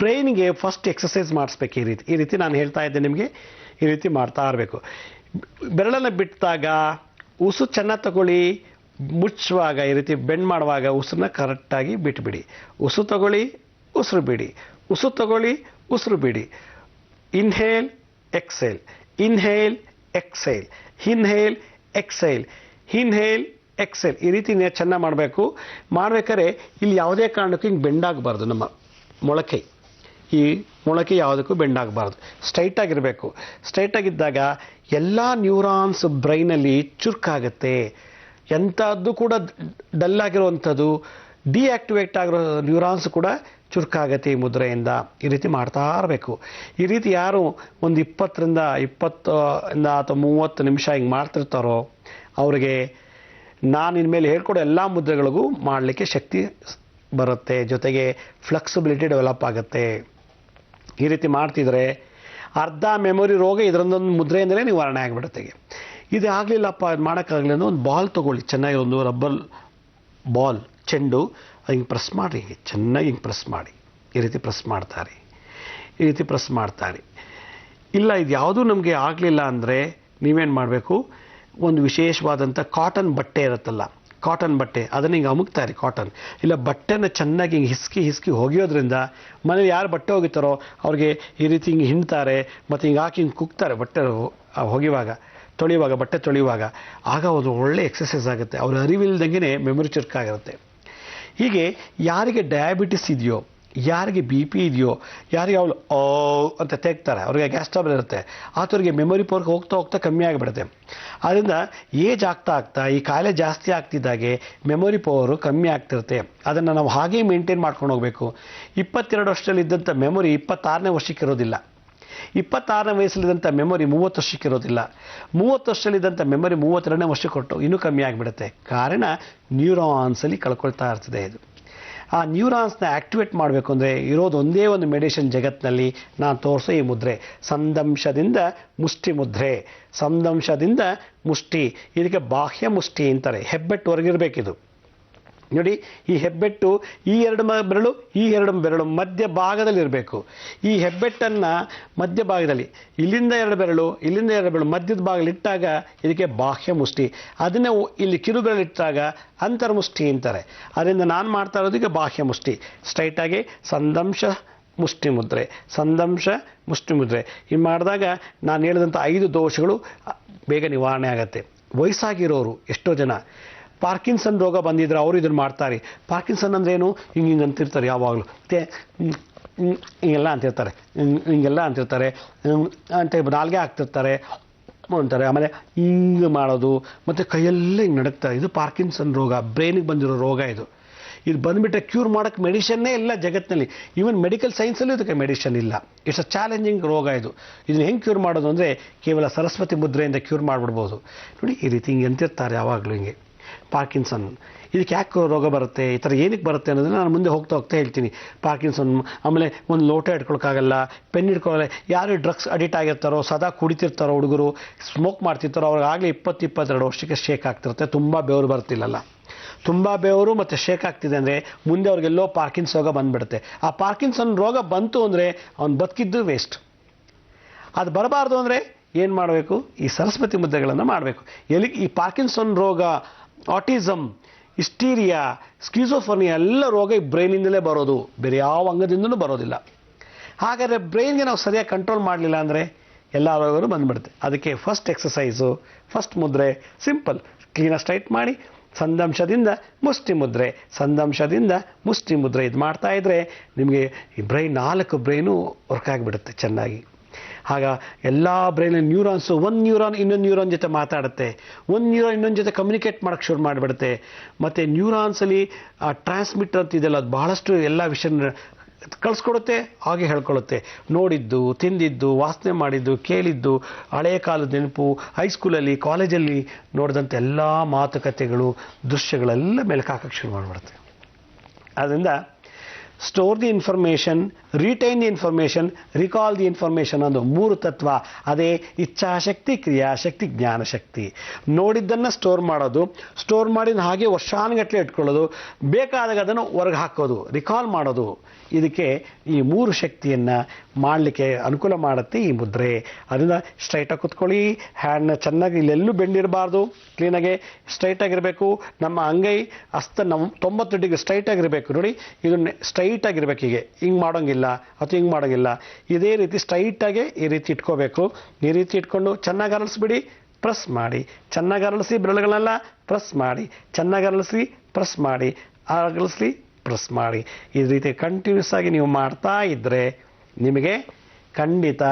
ಬ್ರೈನ್ಗೆ ಫಸ್ಟ್ ಎಕ್ಸಸೈಸ್ ಮಾಡಿಸ್ಬೇಕು. ಈ ರೀತಿ ನಾನು ಹೇಳ್ತಾ ಇದ್ದೆ ನಿಮಗೆ, ಈ ರೀತಿ ಮಾಡ್ತಾ ಇರಬೇಕು. ಬೆರಳನ್ನು ಬಿಟ್ಟಾಗ ಉಸು ಚೆನ್ನಾಗಿ ತಗೊಳ್ಳಿ, ಮುಚ್ಚುವಾಗ ಈ ರೀತಿ ಬೆಂಡ್ ಮಾಡುವಾಗ ಉಸಿರನ್ನ ಕರೆಕ್ಟಾಗಿ ಬಿಟ್ಬಿಡಿ. ಉಸು ತಗೊಳ್ಳಿ, ಉಸಿರು ಬಿಡಿ, ಉಸು ತಗೊಳ್ಳಿ, ಉಸಿರು ಬಿಡಿ. Inhale, exhale, inhale, exhale, inhale, exhale, inhale, exhale. ಈ ರೀತಿ ಚೆನ್ನಾಗಿ ಮಾಡಬೇಕು. ಮಾಡಬೇಕಾದ್ರೆ ಇಲ್ಲಿ ಯಾವುದೇ ಕಾರಣಕ್ಕೂ ಹಿಂಗೆ ಬೆಂಡಾಗಬಾರ್ದು. ನಮ್ಮ ಮೊಳಕೆ, ಈ ಮೊಳಕೆ ಯಾವುದಕ್ಕೂ ಬೆಂಡಾಗಬಾರ್ದು, ಸ್ಟ್ರೈಟಾಗಿರಬೇಕು. ಸ್ಟ್ರೈಟಾಗಿದ್ದಾಗ ಎಲ್ಲ ನ್ಯೂರಾನ್ಸ್ ಬ್ರೈನಲ್ಲಿ ಚುರುಕಾಗುತ್ತೆ. ಎಂಥದ್ದು ಕೂಡ ಡಲ್ಲಾಗಿರುವಂಥದ್ದು, ಡಿಆಕ್ಟಿವೇಟ್ ಆಗಿರೋ ನ್ಯೂರಾನ್ಸ್ ಕೂಡ ಚುರುಕಾಗತ್ತೆ ಈ ಮುದ್ರೆಯಿಂದ. ಈ ರೀತಿ ಮಾಡ್ತಾ ಇರಬೇಕು. ಈ ರೀತಿ ಯಾರು ಒಂದು 20 ಅಥವಾ 30 ನಿಮಿಷ ಹಿಂಗೆ ಮಾಡ್ತಿರ್ತಾರೋ ಅವರಿಗೆ ನಾನು ಇನ್ಮೇಲೆ ಹೇಳ್ಕೊಡೋ ಎಲ್ಲ ಮುದ್ರೆಗಳಿಗೂ ಮಾಡಲಿಕ್ಕೆ ಶಕ್ತಿ ಬರುತ್ತೆ, ಜೊತೆಗೆ ಫ್ಲೆಕ್ಸಿಬಿಲಿಟಿ ಡೆವಲಪ್ ಆಗುತ್ತೆ. ಈ ರೀತಿ ಮಾಡ್ತಿದ್ರೆ ಅರ್ಧ ಮೆಮೊರಿ ರೋಗ ಇದರೊಂದೊಂದು ಮುದ್ರೆಯಿಂದಲೇ ನಿವಾರಣೆ ಆಗಿಬಿಡುತ್ತೆ. ಇದು ಆಗಲಿಲ್ಲಪ್ಪ, ಇದು ಮಾಡೋಕ್ಕಾಗಲಿ ಅಂದ್ರೆ ಒಂದು ಬಾಲ್ ತೊಗೊಳ್ಳಿ, ಚೆನ್ನಾಗಿ ಒಂದು ರಬ್ಬರ್ ಬಾಲ್, ಚೆಂಡು, ಹಿಂಗೆ ಪ್ರೆಸ್ ಮಾಡಿ, ಚೆನ್ನಾಗಿ ಹಿಂಗೆ ಪ್ರೆಸ್ ಮಾಡಿ. ಈ ರೀತಿ ಪ್ರೆಸ್ ಮಾಡ್ತಾರೆ. ಇಲ್ಲ ಇದು ಯಾವುದೂ ನಮಗೆ ಆಗಲಿಲ್ಲ ಅಂದರೆ ನೀವೇನು ಮಾಡಬೇಕು, ಒಂದು ವಿಶೇಷವಾದಂಥ ಕಾಟನ್ ಬಟ್ಟೆ ಇರುತ್ತಲ್ಲ, ಕಾಟನ್ ಬಟ್ಟೆ, ಅದನ್ನು ಹಿಂಗೆ ಅಮುಕ್ತಾರೆ. ಕಾಟನ್ ಇಲ್ಲ ಬಟ್ಟೆನ ಚೆನ್ನಾಗಿ ಹಿಂಗೆ ಹಿಸ್ಕಿ ಒಗೆಯೋದ್ರಿಂದ ಮನೇಲಿ ಯಾರು ಬಟ್ಟೆ ಒಗಿತಾರೋ ಅವ್ರಿಗೆ ಈ ರೀತಿ ಹಿಂಗೆ ಹಿಂಡ್ತಾರೆ, ಮತ್ತು ಹಿಂಗೆ ಹಾಕಿ ಹಿಂಗೆ ಕುಗ್ತಾರೆ ಬಟ್ಟೆ ಒಗೆಯುವಾಗ, ಬಟ್ಟೆ ತೊಳೆಯುವಾಗ. ಆಗ ಒಂದು ಒಳ್ಳೆ ಎಕ್ಸಸೈಸ್ ಆಗುತ್ತೆ. ಅವ್ರ ಅರಿವಿಲ್ದಂಗೆ ಮೆಮೊರಿ ಚುರುಕಾಗಿರುತ್ತೆ. ಹೀಗೆ ಯಾರಿಗೆ ಡಯಾಬಿಟಿಸ್ ಇದೆಯೋ, ಯಾರಿಗೆ BP ಇದೆಯೋ, ಯಾರಿಗೆ ಅವಳು ಅಂತ ತೆಗ್ತಾರೆ, ಅವ್ರಿಗೆ ಗ್ಯಾಸ್ ಟ್ರಬಲ್ ಇರುತ್ತೆ, ಆತವ್ರಿಗೆ ಮೆಮೊರಿ ಪವರ್ ಹೋಗ್ತಾ ಕಮ್ಮಿ ಆಗಿಬಿಡುತ್ತೆ. ಆದ್ದರಿಂದ ಏಜ್ ಆಗ್ತಾ ಈ ಕಾಯಿಲೆ ಜಾಸ್ತಿ ಆಗ್ತಿದ್ದಾಗೆ ಮೆಮೊರಿ ಪವರು ಕಮ್ಮಿ ಆಗ್ತಿರುತ್ತೆ. ಅದನ್ನು ನಾವು ಹಾಗೇ ಮೇಂಟೈನ್ ಮಾಡ್ಕೊಂಡು ಹೋಗಬೇಕು. 22 ವರ್ಷದಲ್ಲಿದ್ದಂಥ ಮೆಮೊರಿ 26ನೇ ವರ್ಷಕ್ಕೆ ಇರೋದಿಲ್ಲ, 26ನೇ ವಯಸ್ಸಲ್ಲಿದ್ದಂಥ ಮೆಮೊರಿ 30 ವರ್ಷಕ್ಕೆ ಇರೋದಿಲ್ಲ, 30 ವರ್ಷದಲ್ಲಿದ್ದಂಥ ಮೆಮೊರಿ 32ನೇ ವರ್ಷಕ್ಕೆ ಕೊಟ್ಟು ಇನ್ನೂ ಕಮ್ಮಿ ಆಗಿಬಿಡುತ್ತೆ. ಕಾರಣ ನ್ಯೂರಾನ್ಸಲ್ಲಿ ಕಳ್ಕೊಳ್ತಾ ಇರ್ತದೆ ಇದು. ಆ ನ್ಯೂರಾನ್ಸ್ನ ಆಕ್ಟಿವೇಟ್ ಮಾಡಬೇಕು ಅಂದರೆ ಇರೋದು ಒಂದೇ ಒಂದು ಮೆಡಿಷನ್ ಜಗತ್ತಿನಲ್ಲಿ, ನಾನು ತೋರಿಸೋ ಈ ಮುದ್ರೆ, ಸಂದಂಶದಿಂದ ಮುಷ್ಟಿ ಮುದ್ರೆ. ಸಂದಂಶದಿಂದ ಮುಷ್ಟಿ, ಇದಕ್ಕೆ ಬಾಹ್ಯ ಮುಷ್ಟಿ ಅಂತಾರೆ. ಹೆಬ್ಬೆಟ್ಟು ಹೊರಗಿರಬೇಕಿದು ನೋಡಿ. ಈ ಹೆಬ್ಬೆಟ್ಟು ಈ ಎರಡು ಬೆರಳು ಈ ಎರಡು ಬೆರಳು ಮಧ್ಯ ಭಾಗದಲ್ಲಿ ಇರಬೇಕು. ಈ ಹೆಬ್ಬೆಟ್ಟನ್ನು ಮಧ್ಯ ಭಾಗದಲ್ಲಿ ಇಲ್ಲಿಂದ ಎರಡು ಬೆರಳು ಇಲ್ಲಿಂದ ಎರಡು ಬೆರಳು ಮಧ್ಯದ ಭಾಗದಲ್ಲಿ ಇಟ್ಟಾಗ ಇದಕ್ಕೆ ಬಾಹ್ಯ ಮುಷ್ಟಿ. ಅದನ್ನೇ ಇಲ್ಲಿ ಕಿರುಬೆರಳಿಟ್ಟಾಗ ಅಂತರ್ಮುಷ್ಟಿ ಅಂತಾರೆ. ಅದರಿಂದ ನಾನು ಮಾಡ್ತಾ ಇರೋದಕ್ಕೆ ಬಾಹ್ಯ ಮುಷ್ಟಿ. ಸ್ಟ್ರೈಟಾಗಿ ಸಂದಂಶ ಮುಷ್ಟಿ ಮುದ್ರೆ, ಸಂದಂಶ ಮುಷ್ಟಿ ಮುದ್ರೆ. ಇದು ಮಾಡಿದಾಗ ನಾನು ಹೇಳಿದಂಥ 5 ದೋಷಗಳು ಬೇಗ ನಿವಾರಣೆ ಆಗುತ್ತೆ. ವಯಸ್ಸಾಗಿರೋರು ಎಷ್ಟೋ ಜನ ಪಾರ್ಕಿನ್ಸನ್ ರೋಗ ಬಂದಿದ್ರೆ ಅವರು ಇದನ್ನು ಮಾಡ್ತಾರೆ. ಪಾರ್ಕಿನ್ಸನ್ ಅಂದ್ರೇನು? ಹಿಂಗೆ ಅಂತಿರ್ತಾರೆ ಯಾವಾಗಲೂ, ಹಿಂಗೆಲ್ಲ ಅಂತಿರ್ತಾರೆ, ಹಿಂಗೆಲ್ಲ ಅಂತಿರ್ತಾರೆ, ಅಂತ ನಾಲ್ಗೆ ಆಗ್ತಿರ್ತಾರೆ ಅಂತಾರೆ. ಆಮೇಲೆ ಹಿಂಗೆ ಮಾಡೋದು ಮತ್ತು ಕೈಯೆಲ್ಲ ಹಿಂಗೆ ನಡುಕ್ತಾರೆ. ಇದು ಪಾರ್ಕಿನ್ಸನ್ ರೋಗ, ಬ್ರೈನಿಗೆ ಬಂದಿರೋ ರೋಗ ಇದು. ಇದು ಬಂದುಬಿಟ್ರೆ ಕ್ಯೂರ್ ಮಾಡೋಕ್ಕೆ ಮೆಡಿಷನ್ನೇ ಇಲ್ಲ ಜಗತ್ತಿನಲ್ಲಿ. ಈವನ್ ಮೆಡಿಕಲ್ ಸೈನ್ಸಲ್ಲೂ ಇದಕ್ಕೆ ಮೆಡಿಷನ್ ಇಲ್ಲ. ಇಟ್ಸ್ ಅ ಚಾಲೆಂಜಿಂಗ್ ರೋಗ ಇದು. ಇದನ್ನು ಹೆಂಗೆ ಕ್ಯೂರ್ ಮಾಡೋದು ಅಂದರೆ ಕೇವಲ ಸರಸ್ವತಿ ಮುದ್ರೆಯಿಂದ ಕ್ಯೂರ್ ಮಾಡಿಬಿಡ್ಬೋದು. ನೋಡಿ ಈ ರೀತಿ ಹಿಂಗೆ ಅಂತಿರ್ತಾರೆ ಯಾವಾಗಲೂ ಹಿಂಗೆ. ಪಾರ್ಕಿನ್ಸನ್ ಇದಕ್ಕೆ ಯಾಕೆ ರೋಗ ಬರುತ್ತೆ, ಈ ಥರ ಏನಕ್ಕೆ ಬರುತ್ತೆ ಅನ್ನೋದನ್ನು ನಾನು ಮುಂದೆ ಹೋಗ್ತಾ ಹೇಳ್ತೀನಿ. ಪಾರ್ಕಿನ್ಸನ್, ಆಮೇಲೆ ಒಂದು ಲೋಟ ಇಟ್ಕೊಳಕ್ಕಾಗಲ್ಲ, ಪೆನ್ ಇಟ್ಕೊಳ್ಳಲ್ಲ. ಯಾರು ಡ್ರಗ್ಸ್ ಅಡಿಕ್ಟ್ ಆಗಿರ್ತಾರೋ, ಸದಾ ಕುಡಿತಿರ್ತಾರೋ, ಹುಡುಗರು ಸ್ಮೋಕ್ ಮಾಡ್ತಿರ್ತಾರೋ, ಅವ್ರಿಗಾಗಲೇ 20-22 ವರ್ಷಕ್ಕೆ ಶೇಕ್ ಆಗ್ತಿರುತ್ತೆ. ತುಂಬ ಬೆವರು ಬರ್ತಿಲ್ಲಲ್ಲ, ತುಂಬ ಬೆವರು ಮತ್ತು ಶೇಕ್ ಆಗ್ತಿದೆ ಅಂದರೆ ಮುಂದೆ ಅವ್ರಿಗೆಲ್ಲೋ ಪಾರ್ಕಿನ್ಸ್ ರೋಗ ಬಂದುಬಿಡುತ್ತೆ. ಆ ಪಾರ್ಕಿನ್ಸನ್ ರೋಗ ಬಂತು ಅಂದರೆ ಅವ್ನು ಬದುಕಿದ್ದು ವೇಸ್ಟ್. ಅದು ಬರಬಾರ್ದು ಅಂದರೆ ಏನು ಮಾಡಬೇಕು? ಈ ಸರಸ್ವತಿ ಮುದ್ರೆಗಳನ್ನು ಮಾಡಬೇಕು. ಈ ಪಾರ್ಕಿನ್ಸನ್ ರೋಗ, ಆಟಿಸಮ್, ಹಿಸ್ಟೀರಿಯಾ, ಸ್ಕಿಜೋಫ್ರೆನಿಯಾ ಎಲ್ಲ ರೋಗ ಈ ಬ್ರೈನಿಂದಲೇ ಬರೋದು, ಬೇರೆ ಯಾವ ಅಂಗದಿಂದಲೂ ಬರೋದಿಲ್ಲ. ಹಾಗಾದರೆ ಬ್ರೈನ್ಗೆ ನಾವು ಸರಿಯಾಗಿ ಕಂಟ್ರೋಲ್ ಮಾಡಲಿಲ್ಲ ಅಂದರೆ ಎಲ್ಲ ರೋಗಗಳು ಬಂದುಬಿಡುತ್ತೆ. ಅದಕ್ಕೆ ಫಸ್ಟ್ ಎಕ್ಸಸೈಸು, ಫಸ್ಟ್ ಮುದ್ರೆ ಸಿಂಪಲ್, ಕ್ಲೀನಾಗಿ ಸ್ಟ್ರೈಟ್ ಮಾಡಿ ಸಂದಂಶದಿಂದ ಮುಷ್ಟಿ ಮುದ್ರೆ, ಸಂದಂಶದಿಂದ ಮುಷ್ಟಿ ಮುದ್ರೆ. ಇದು ಮಾಡ್ತಾ ಇದ್ದರೆ ನಿಮಗೆ ಈ ಬ್ರೈನ್ 4 ಬ್ರೈನು ವರ್ಕ್ ಆಗಿಬಿಡುತ್ತೆ ಚೆನ್ನಾಗಿ. ಆಗ ಎಲ್ಲ ಬ್ರೈನ್ ನ್ಯೂರಾನ್ಸು, ಒಂದು ನ್ಯೂರಾನ್ ಇನ್ನೊಂದು ನ್ಯೂರಾನ್ ಜೊತೆ ಮಾತಾಡುತ್ತೆ, ಒಂದು ನ್ಯೂರಾನ್ ಇನ್ನೊಂದು ಜೊತೆ ಕಮ್ಯುನಿಕೇಟ್ ಮಾಡೋಕ್ಕೆ ಶುರು ಮಾಡಿಬಿಡುತ್ತೆ. ಮತ್ತು ನ್ಯೂರಾನ್ಸಲ್ಲಿ ಆ ಟ್ರಾನ್ಸ್ಮಿಟರ್ ಅಂತ ಇದೆಯಲ್ಲ, ಅದು ಬಹಳಷ್ಟು ಎಲ್ಲ ವಿಷಯ ಕಳಿಸ್ಕೊಡುತ್ತೆ, ಹಾಗೆ ಹೇಳ್ಕೊಳ್ಳುತ್ತೆ. ನೋಡಿದ್ದು, ತಿಂದಿದ್ದು, ವಾಸನೆ ಮಾಡಿದ್ದು, ಕೇಳಿದ್ದು, ಹಳೆಯ ಕಾಲದ ನೆನಪು, ಹೈಸ್ಕೂಲಲ್ಲಿ ಕಾಲೇಜಲ್ಲಿ ನೋಡಿದಂಥ ಎಲ್ಲ ಮಾತುಕತೆಗಳು, ದೃಶ್ಯಗಳೆಲ್ಲ ಮೆಲುಕು ಹಾಕೋಕ್ಕೆ ಶುರು ಮಾಡಿಬಿಡುತ್ತೆ. ಆದ್ದರಿಂದ store the information, retain the information, recall the information ಅನ್ನೋ 3 ತತ್ವ. ಅದೇ ಇಚ್ಛಾಶಕ್ತಿ, ಕ್ರಿಯಾಶಕ್ತಿ, ಜ್ಞಾನಶಕ್ತಿ. ನೋಡಿದ್ದನ್ನು ಸ್ಟೋರ್ ಮಾಡೋದು, ಸ್ಟೋರ್ ಮಾಡಿದ ಹಾಗೆ ವರ್ಷಾನುಗಟ್ಟಲೆ ಇಟ್ಕೊಳ್ಳೋದು, ಬೇಕಾದಾಗ ಅದನ್ನು ಹೊರಗೆ ಹಾಕೋದು, ರಿಕಾಲ್ ಮಾಡೋದು. ಇದಕ್ಕೆ ಈ 3 ಶಕ್ತಿಯನ್ನು ಮಾಡಲಿಕ್ಕೆ ಅನುಕೂಲ ಮಾಡುತ್ತೆ ಈ ಮುದ್ರೆ. ಅದರಿಂದ ಸ್ಟ್ರೈಟಾಗಿ ಕೂತ್ಕೊಳ್ಳಿ, ಹ್ಯಾಂಡ್ನ ಚೆನ್ನಾಗಿ ಇಲ್ಲೆಲ್ಲೂ ಬೆಂಡಿರಬಾರ್ದು, ಕ್ಲೀನಾಗೆ ಸ್ಟ್ರೈಟಾಗಿರಬೇಕು. ನಮ್ಮ ಅಂಗೈ ಹಸ್ತ 90 ಡಿಗ್ರಿ ಸ್ಟ್ರೈಟಾಗಿರಬೇಕು. ನೋಡಿ ಇದನ್ನು ಸ್ಟ್ರೈಟಾಗಿರ್ಬೇಕು, ಹೀಗೆ ಹಿಂಗೆ ಮಾಡೋಂಗಿಲ್ಲ ಅಥವಾ ಹಿಂಗೆ ಮಾಡೋಂಗಿಲ್ಲ. ಇದೇ ರೀತಿ ಸ್ಟ್ರೈಟಾಗೆ ಈ ರೀತಿ ಇಟ್ಕೋಬೇಕು. ಈ ರೀತಿ ಇಟ್ಕೊಂಡು ಚೆನ್ನಾಗಿ ಅರಳಿಸ್ಬಿಡಿ, ಪ್ರೆಸ್ ಮಾಡಿ, ಚೆನ್ನಾಗಿ ಅರಳಿಸಿ, ಬೆರಳುಗಳನ್ನೆಲ್ಲ ಪ್ರೆಸ್ ಮಾಡಿ, ಚೆನ್ನಾಗಿ ಅರಳಿಸಿ, ಪ್ರೆಸ್ ಮಾಡಿ, ಅರಳಿಸಿ, ಪ್ರೆಸ್ ಮಾಡಿ. ಈ ರೀತಿ ಕಂಟಿನ್ಯೂಸ್ ಆಗಿ ನೀವು ಮಾಡ್ತಾ ಇದ್ದರೆ ನಿಮಗೆ ಖಂಡಿತ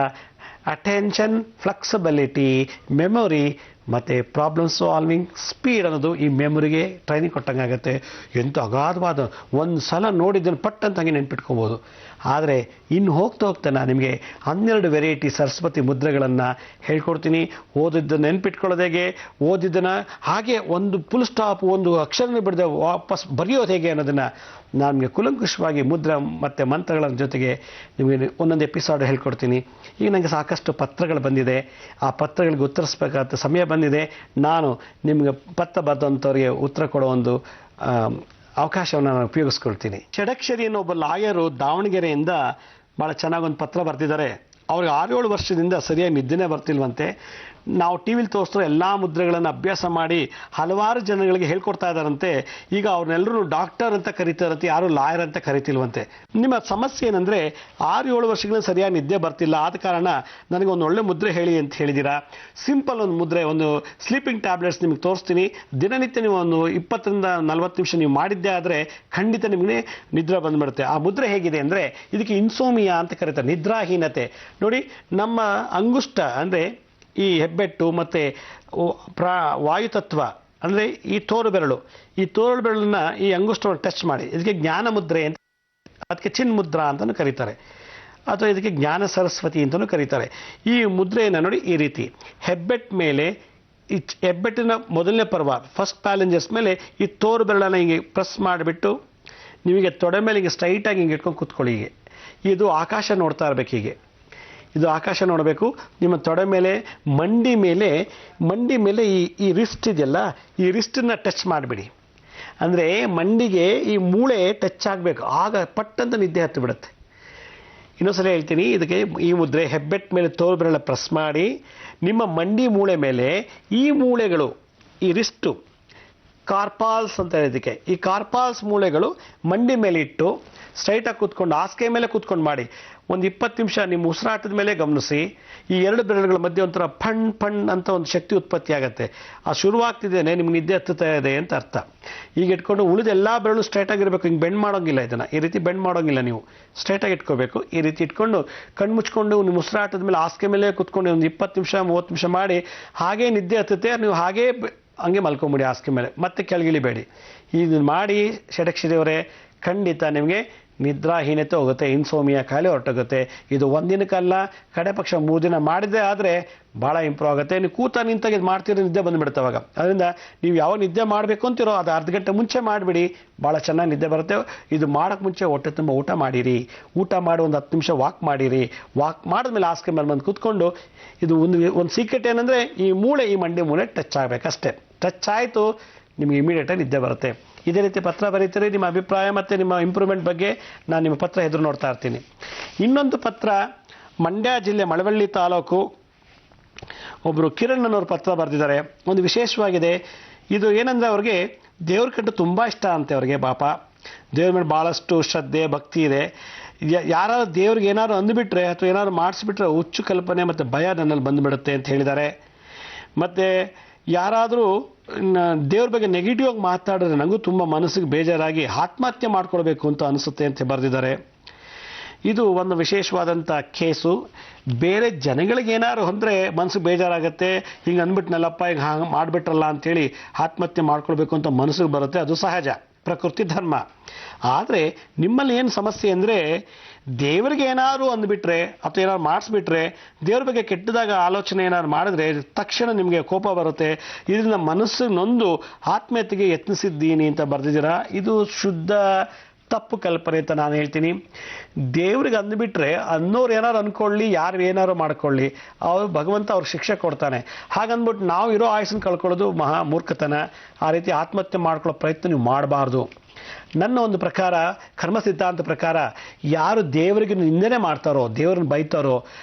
ಅಟೆನ್ಷನ್, ಫ್ಲೆಕ್ಸಿಬಿಲಿಟಿ, ಮೆಮೊರಿ ಮತ್ತು ಪ್ರಾಬ್ಲಮ್ ಸಾಲ್ವಿಂಗ್ ಸ್ಪೀಡ್ ಅನ್ನೋದು ಈ ಮೆಮೊರಿಗೆ ಟ್ರೈನಿಂಗ್ ಕೊಟ್ಟಂಗೆ ಆಗುತ್ತೆ. ಎಂಥ ಅಗಾಧವಾದ, ಒಂದು ಸಲ ನೋಡಿದ್ದನ್ನು ಪಟ್ಟಂತ ಹಂಗೆ ನೆನ್ಪಿಟ್ಕೊಬೋದು. ಆದರೆ ಇನ್ನು ಹೋಗ್ತಾ ನಾನು ನಿಮಗೆ 12 ವೆರೈಟಿ ಸರಸ್ವತಿ ಮುದ್ರೆಗಳನ್ನು ಹೇಳ್ಕೊಡ್ತೀನಿ. ಓದಿದ್ದನ್ನು ನೆನ್ಪಿಟ್ಕೊಳ್ಳೋದು ಹೇಗೆ, ಓದಿದ್ದನ್ನು ಹಾಗೆ ಒಂದು ಫುಲ್ ಸ್ಟಾಪ್, ಒಂದು ಅಕ್ಷರನ ಬಿಡದೆ ವಾಪಸ್ ಬರೆಯೋದು ಹೇಗೆ ಅನ್ನೋದನ್ನು ನಾನು ನಿಮಗೆ ಕುಲಂಕುಷವಾಗಿ ಮುದ್ರೆ ಮತ್ತು ಮಂತ್ರಗಳ ಜೊತೆಗೆ ನಿಮಗೆ ಒಂದೊಂದು ಎಪಿಸೋಡ್ ಹೇಳ್ಕೊಡ್ತೀನಿ. ಈಗ ನನಗೆ ಸಾಕಷ್ಟು ಪತ್ರಗಳು ಬಂದಿದೆ, ಆ ಪತ್ರಗಳಿಗೆ ಉತ್ತರಿಸಬೇಕಾದ ಸಮಯ ಬಂದಿದೆ. ನಾನು ನಿಮಗೆ ಪತ್ರ ಬರೆದಂಥವ್ರಿಗೆ ಉತ್ತರ ಕೊಡೋ ಒಂದು ಅವಕಾಶವನ್ನು ನಾನು ಉಪಯೋಗಿಸ್ಕೊಳ್ತೀನಿ. ಷಡಕ್ಷರಿ ಅನ್ನೋ ಒಬ್ಬ ಲಾಯರು ದಾವಣಗೆರೆಯಿಂದ ಭಾಳ ಚೆನ್ನಾಗಿ ಒಂದು ಪತ್ರ ಬರೆದಿದ್ದಾರೆ. ಅವ್ರಿಗೆ 6-7 ವರ್ಷದಿಂದ ಸರಿಯಾಗಿ ನಿದ್ದೆನೇ ಬರ್ತಿಲ್ವಂತೆ. ನಾವು ಟಿ ವಿಲಿ ತೋರಿಸ್ರೋ ಎಲ್ಲ ಮುದ್ರೆಗಳನ್ನು ಅಭ್ಯಾಸ ಮಾಡಿ ಹಲವಾರು ಜನಗಳಿಗೆ ಹೇಳ್ಕೊಡ್ತಾ ಇದ್ದಾರಂತೆ. ಈಗ ಅವ್ರನ್ನೆಲ್ಲರೂ ಡಾಕ್ಟರ್ ಅಂತ ಕರೀತಾರಂತೆ, ಯಾರು ಲಾಯರ್ ಅಂತ ಕರಿತಿಲ್ವಂತೆ. ನಿಮ್ಮ ಸಮಸ್ಯೆ ಏನಂದರೆ 6-7 ವರ್ಷಗಳಿಂದ ಸರಿಯಾಗಿ ನಿದ್ದೆ ಬರ್ತಿಲ್ಲ, ಆದ ಕಾರಣ ನನಗೆ ಒಂದು ಒಳ್ಳೆ ಮುದ್ರೆ ಹೇಳಿ ಅಂತ ಹೇಳಿದ್ದೀರಾ. ಸಿಂಪಲ್ ಒಂದು ಮುದ್ರೆ, ಒಂದು ಸ್ಲೀಪಿಂಗ್ ಟ್ಯಾಬ್ಲೆಟ್ಸ್ ನಿಮಗೆ ತೋರಿಸ್ತೀನಿ. ದಿನನಿತ್ಯ ನೀವು ಒಂದು 20-40 ನಿಮಿಷ ನೀವು ಮಾಡಿದ್ದೇ ಆದರೆ ಖಂಡಿತ ನಿಮಗೆ ನಿದ್ರೆ ಬಂದುಬಿಡುತ್ತೆ. ಆ ಮುದ್ರೆ ಹೇಗಿದೆ ಅಂದರೆ ಇದಕ್ಕೆ ಇನ್ಸೋಮಿಯಾ ಅಂತ ಕರೀತಾರೆ, ನಿದ್ರಾಹೀನತೆ. ನೋಡಿ, ನಮ್ಮ ಅಂಗುಷ್ಟ ಅಂದರೆ ಈ ಹೆಬ್ಬೆಟ್ಟು ಮತ್ತು ವಾಯುತತ್ವ ಅಂದರೆ ಈ ತೋರು ಬೆರಳು, ಈ ತೋರು ಬೆರಳನ್ನ ಈ ಅಂಗುಷ್ಟವನ್ನು ಟಚ್ ಮಾಡಿ, ಇದಕ್ಕೆ ಜ್ಞಾನ ಮುದ್ರೆ ಅಂತ, ಅದಕ್ಕೆ ಚಿನ್ ಮುದ್ರಾ ಅಂತಲೂ ಕರೀತಾರೆ, ಅಥವಾ ಇದಕ್ಕೆ ಜ್ಞಾನ ಸರಸ್ವತಿ ಅಂತಲೂ ಕರೀತಾರೆ. ಈ ಮುದ್ರೆಯನ್ನು ನೋಡಿ ಈ ರೀತಿ ಹೆಬ್ಬೆಟ್ ಮೇಲೆ, ಈ ಹೆಬ್ಬೆಟ್ಟಿನ ಮೊದಲನೇ ಪರ್ವ ಫಸ್ಟ್ ಪ್ಯಾಲೆಂಜರ್ಸ್ ಮೇಲೆ ಈ ತೋರು ಬೆರಳನ್ನು ಹಿಂಗೆ ಪ್ರೆಸ್ ಮಾಡಿಬಿಟ್ಟು ನಿಮಗೆ ತೊಡೆ ಮೇಲೆ ಹಿಂಗೆ ಸ್ಟ್ರೈಟಾಗಿ ಹಿಂಗೆ ಇಟ್ಕೊಂಡು ಕೂತ್ಕೊಳ್ಳಿ. ಹೀಗೆ ಇದು ಆಕಾಶ ನೋಡ್ತಾ ಇರಬೇಕು. ಹೀಗೆ ಇದು ಆಕಾಶ ನೋಡಬೇಕು. ನಿಮ್ಮ ತೊಡೆ ಮೇಲೆ ಮಂಡಿ ಮೇಲೆ ಈ ರಿಸ್ಟ್ ಇದೆಯಲ್ಲ, ಈ ರಿಸ್ಟನ್ನು ಟಚ್ ಮಾಡಿಬಿಡಿ. ಅಂದರೆ ಮಂಡಿಗೆ ಈ ಮೂಳೆ ಟಚ್ ಆಗಬೇಕು, ಆಗ ಪಟ್ಟಂತ ನಿದ್ದೆ ಹತ್ತು ಬಿಡುತ್ತೆ. ಇನ್ನೊಂದ್ಸಲ ಹೇಳ್ತೀನಿ, ಇದಕ್ಕೆ ಈ ಮುದ್ರೆ ಹೆಬ್ಬೆಟ್ ಮೇಲೆ ತೋರು ಬೆರಳ ಪ್ರೆಸ್ ಮಾಡಿ ನಿಮ್ಮ ಮಂಡಿ ಮೂಳೆ ಮೇಲೆ ಈ ಮೂಳೆಗಳು, ಈ ರಿಸ್ಟು ಕಾರ್ಪಾಲ್ಸ್ ಅಂತ ಇದಕ್ಕೆ, ಈ ಕಾರ್ಪಾಲ್ಸ್ ಮೂಳೆಗಳು ಮಂಡಿ ಮೇಲೆ ಇಟ್ಟು ಸ್ಟ್ರೈಟಾಗಿ ಕೂತ್ಕೊಂಡು ಹಾಸಿಗೆ ಮೇಲೆ ಕೂತ್ಕೊಂಡು ಮಾಡಿ. ಒಂದು 20 ನಿಮಿಷ ನಿಮ್ಮ ಉಸಿರಾಟದ ಮೇಲೆ ಗಮನಿಸಿ. ಈ ಎರಡು ಬೆರಳುಗಳ ಮಧ್ಯೆ ಒಂಥರ ಫಣ್ ಅಂತ ಒಂದು ಶಕ್ತಿ ಉತ್ಪತ್ತಿ ಆಗುತ್ತೆ. ಆ ಶುರುವಾಗ್ತಿದ್ದೇನೆ ನಿಮ್ಗೆ ನಿದ್ದೆ ಹತ್ತುತ್ತಾ ಇದೆ ಅಂತ ಅರ್ಥ. ಈಗ ಇಟ್ಕೊಂಡು ಉಳಿದ ಎಲ್ಲ ಬೆರಳು ಸ್ಟ್ರೈಟಾಗಿರಬೇಕು. ಹಿಂಗೆ ಬೆಂಡ್ ಮಾಡೋಂಗಿಲ್ಲ, ಇದನ್ನು ಈ ರೀತಿ ಬೆಂಡ್ ಮಾಡೋಂಗಿಲ್ಲ. ನೀವು ಸ್ಟ್ರೈಟಾಗಿ ಇಟ್ಕೋಬೇಕು. ಈ ರೀತಿ ಇಟ್ಕೊಂಡು ಕಣ್ಣು ಮುಚ್ಕೊಂಡು ನಿಮ್ಮ ಉಸಿರಾಟದ ಮೇಲೆ ಹಾಸಿಗೆ ಮೇಲೆ ಕೂತ್ಕೊಂಡು ಒಂದು 20 ನಿಮಿಷ 30 ನಿಮಿಷ ಮಾಡಿ. ಹಾಗೇ ನಿದ್ದೆ ಹತ್ತುತ್ತೆ. ನೀವು ಹಂಗೆ ಮಲ್ಕೊಂಬಿಡಿ ಹಾಸಿಗೆ ಮೇಲೆ, ಮತ್ತೆ ಕೆಳಗಿಳಿಬೇಡಿ. ಇದನ್ನು ಮಾಡಿ ಷಡಕ್ಷರಿಯವರೇ, ಖಂಡಿತ ನಿಮಗೆ ನಿದ್ರಾಹೀನತೆ ಹೋಗುತ್ತೆ, ಇನ್ಸೋಮಿಯಾ ಕಾಯಿಲೆ ಹೊರಟೋಗುತ್ತೆ. ಇದು ಒಂದಿನಕ್ಕಲ್ಲ, ಕಡೆ ಪಕ್ಷ 3 ದಿನ ಮಾಡಿದೆ ಆದರೆ ಭಾಳ ಇಂಪ್ರೂವ್ ಆಗುತ್ತೆ. ನೀವು ನಿಂತಾಗ ಇದು ಮಾಡ್ತಿರೋ ನಿದ್ದೆ ಬಂದುಬಿಡುತ್ತೆ ಅವಾಗ. ಅದರಿಂದ ನೀವು ಯಾವ ನಿದ್ದೆ ಮಾಡಬೇಕು ಅಂತಿರೋ ಅದು ಅರ್ಧ ಗಂಟೆ ಮುಂಚೆ ಮಾಡಿಬಿಡಿ, ಭಾಳ ಚೆನ್ನಾಗಿ ನಿದ್ದೆ ಬರುತ್ತೆ. ಇದು ಮಾಡೋಕ್ಕೆ ಮುಂಚೆ ಹೊಟ್ಟೆ ತುಂಬ ಊಟ ಮಾಡಿರಿ. ಊಟ ಮಾಡಿ ಒಂದು 10 ನಿಮಿಷ ವಾಕ್ ಮಾಡಿರಿ. ವಾಕ್ ಮಾಡಿದ್ಮೇಲೆ ಹಾಸಿಗೆ ಮೇಲೆ ಬಂದು ಕೂತ್ಕೊಂಡು, ಇದು ಒಂದು ಸೀಕ್ರೆಟ್ ಏನಂದರೆ, ಈ ಮಂಡಿ ಮೂಳೆ ಟಚ್ ಆಗಬೇಕಷ್ಟೇ. ಟಚ್ ಆಯಿತು, ನಿಮಗೆ ಇಮಿಡಿಯೇಟಾಗಿ ನಿದ್ದೆ ಬರುತ್ತೆ. ಇದೇ ರೀತಿ ಪತ್ರ ಬರೀತೀರಿ. ನಿಮ್ಮ ಅಭಿಪ್ರಾಯ ಮತ್ತು ನಿಮ್ಮ ಇಂಪ್ರೂವ್ಮೆಂಟ್ ಬಗ್ಗೆ ನಾನು ನಿಮ್ಮ ಪತ್ರ ಎದುರು ನೋಡ್ತಾ ಇರ್ತೀನಿ. ಇನ್ನೊಂದು ಪತ್ರ ಮಂಡ್ಯ ಜಿಲ್ಲೆ ಮಳವಳ್ಳಿ ತಾಲೂಕು ಒಬ್ಬರು ಕಿರಣ್ ಅನ್ನೋರು ಪತ್ರ ಬರೆದಿದ್ದಾರೆ. ಒಂದು ವಿಶೇಷವಾಗಿದೆ. ಇದು ಏನಂದರೆ, ಅವ್ರಿಗೆ ದೇವ್ರ ಕಂಡು ತುಂಬ ಇಷ್ಟ ಅಂತೆ. ಅವ್ರಿಗೆ ಪಾಪ ದೇವ್ರ ಮೇಲೆ ಭಾಳಷ್ಟು ಶ್ರದ್ಧೆ ಭಕ್ತಿ ಇದೆ. ಯಾರಾದ್ರು ದೇವ್ರಿಗೆ ಏನಾದ್ರು ಅಂದುಬಿಟ್ರೆ ಅಥವಾ ಏನಾದ್ರು ಮಾಡಿಸ್ಬಿಟ್ರೆ ಹುಚ್ಚು ಕಲ್ಪನೆ ಮತ್ತು ಭಯ ನನ್ನಲ್ಲಿ ಬಂದುಬಿಡುತ್ತೆ ಅಂತ ಹೇಳಿದ್ದಾರೆ. ಮತ್ತು ಯಾರಾದರೂ ದೇವ್ರ ಬಗ್ಗೆ ನೆಗೆಟಿವ್ ಆಗಿ ಮಾತಾಡಿದ್ರೆ ನನಗೂ ತುಂಬ ಮನಸ್ಸಿಗೆ ಬೇಜಾರಾಗಿ ಆತ್ಮಹತ್ಯೆ ಮಾಡ್ಕೊಳ್ಬೇಕು ಅಂತ ಅನಿಸುತ್ತೆ ಅಂತ ಬರೆದಿದ್ದಾರೆ. ಇದು ಒಂದು ವಿಶೇಷವಾದಂಥ ಕೇಸು. ಬೇರೆ ಜನಗಳಿಗೆ ಏನಾದ್ರು ಅಂದರೆ ಮನಸ್ಸಿಗೆ ಬೇಜಾರಾಗುತ್ತೆ. ಹಿಂಗೆ ಅಂದ್ಬಿಟ್ನಲ್ಲಪ್ಪ, ಈಗ ಹಾಗೆ ಮಾಡಿಬಿಟ್ರಲ್ಲ ಅಂಥೇಳಿ ಆತ್ಮಹತ್ಯೆ ಮಾಡ್ಕೊಳ್ಬೇಕು ಅಂತ ಮನಸ್ಸಿಗೆ ಬರುತ್ತೆ. ಅದು ಸಹಜ, ಪ್ರಕೃತಿ ಧರ್ಮ. ಆದರೆ ನಿಮ್ಮಲ್ಲಿ ಏನು ಸಮಸ್ಯೆ ಅಂದರೆ, ದೇವರಿಗೆ ಏನಾದ್ರು ಅಂದ್ಬಿಟ್ರೆ ಅಥವಾ ಏನಾದ್ರು ಮಾಡಿಸ್ಬಿಟ್ರೆ, ದೇವ್ರ ಬಗ್ಗೆ ಕೆಟ್ಟದಾಗ ಆಲೋಚನೆ ಏನಾದ್ರು ಮಾಡಿದ್ರೆ ತಕ್ಷಣ ನಿಮಗೆ ಕೋಪ ಬರುತ್ತೆ. ಇದರಿಂದ ಮನಸ್ಸಿಗೆ ನೊಂದು ಆತ್ಮಹತ್ಯೆಗೆ ಯತ್ನಿಸಿದ್ದೀನಿ ಅಂತ ಬರೆದಿದ್ದೀರಾ. ಇದು ಶುದ್ಧ ತಪ್ಪು ಕಲ್ಪನೆ ಅಂತ ನಾನು ಹೇಳ್ತೀನಿ. ದೇವ್ರಿಗೆ ಅಂದ್ಬಿಟ್ರೆ ಅನ್ನೋರು ಏನಾರು ಅಂದ್ಕೊಳ್ಳಿ, ಯಾರು ಏನಾರು ಮಾಡ್ಕೊಳ್ಳಿ, ಭಗವಂತ ಅವ್ರಿಗೆ ಶಿಕ್ಷೆ ಕೊಡ್ತಾನೆ. ಹಾಗಂದ್ಬಿಟ್ಟು ನಾವು ಇರೋ ಆಯಸ್ಸನ್ನು ಕಳ್ಕೊಳ್ಳೋದು ಮಹಾ ಮೂರ್ಖತನ. ಆ ರೀತಿ ಆತ್ಮಹತ್ಯೆ ಮಾಡ್ಕೊಳ್ಳೋ ಪ್ರಯತ್ನ ನೀವು ಮಾಡಬಾರ್ದು. ನನ್ನ ಒಂದು ಪ್ರಕಾರ, ಕರ್ಮ ಸಿದ್ಧಾಂತ ಪ್ರಕಾರ, ಯಾರು ದೇವರಿಗೆ ನಿಂದನೆ ಮಾಡ್ತಾರೋ, ದೇವರನ್ನು ಬೈತಾರೋ,